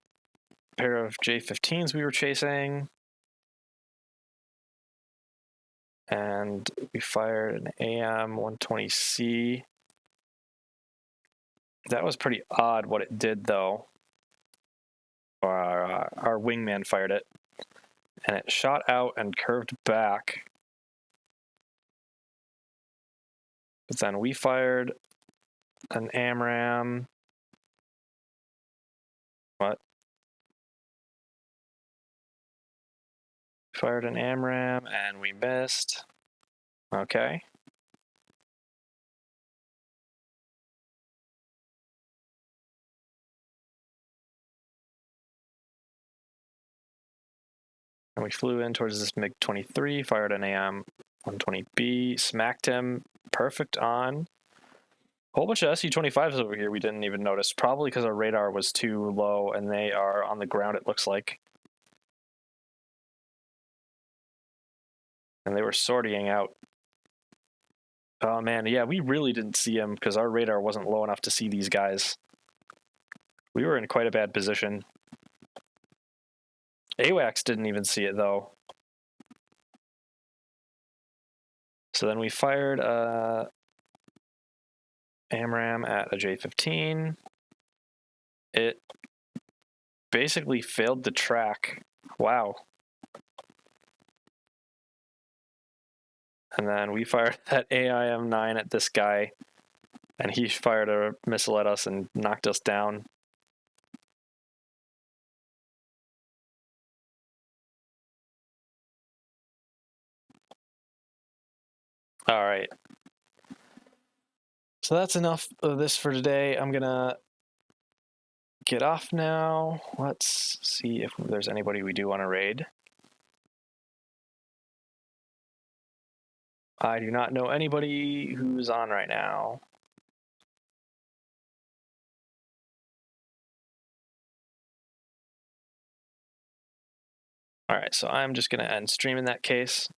pair of J-15s we were chasing. And we fired an AM-120C. That was pretty odd what it did, though. Our wingman fired it, and it shot out and curved back. But then we fired an AMRAAM. What? Fired an AMRAAM, and we missed. Okay. And we flew in towards this MiG-23, fired an AM-120B, smacked him, perfect on. A whole bunch of SU-25s over here we didn't even notice, probably because our radar was too low and they are on the ground, it looks like. And they were sorting out. Oh man, yeah, we really didn't see him because our radar wasn't low enough to see these guys. We were in quite a bad position. AWACS didn't even see it though. So then we fired AMRAAM at a J-15. It basically failed to track. Wow. And then we fired that AIM-9 at this guy, and he fired a missile at us and knocked us down. All right. So that's enough of this for today. I'm gonna get off now. Let's see if there's anybody we do want to raid. I do not know anybody who's on right now. All right, so I'm just going to end stream in that case.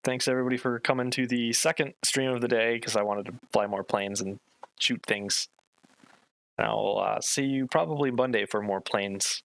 Thanks everybody for coming to the second stream of the day because I wanted to fly more planes and shoot things. And I'll see you probably Monday for more planes.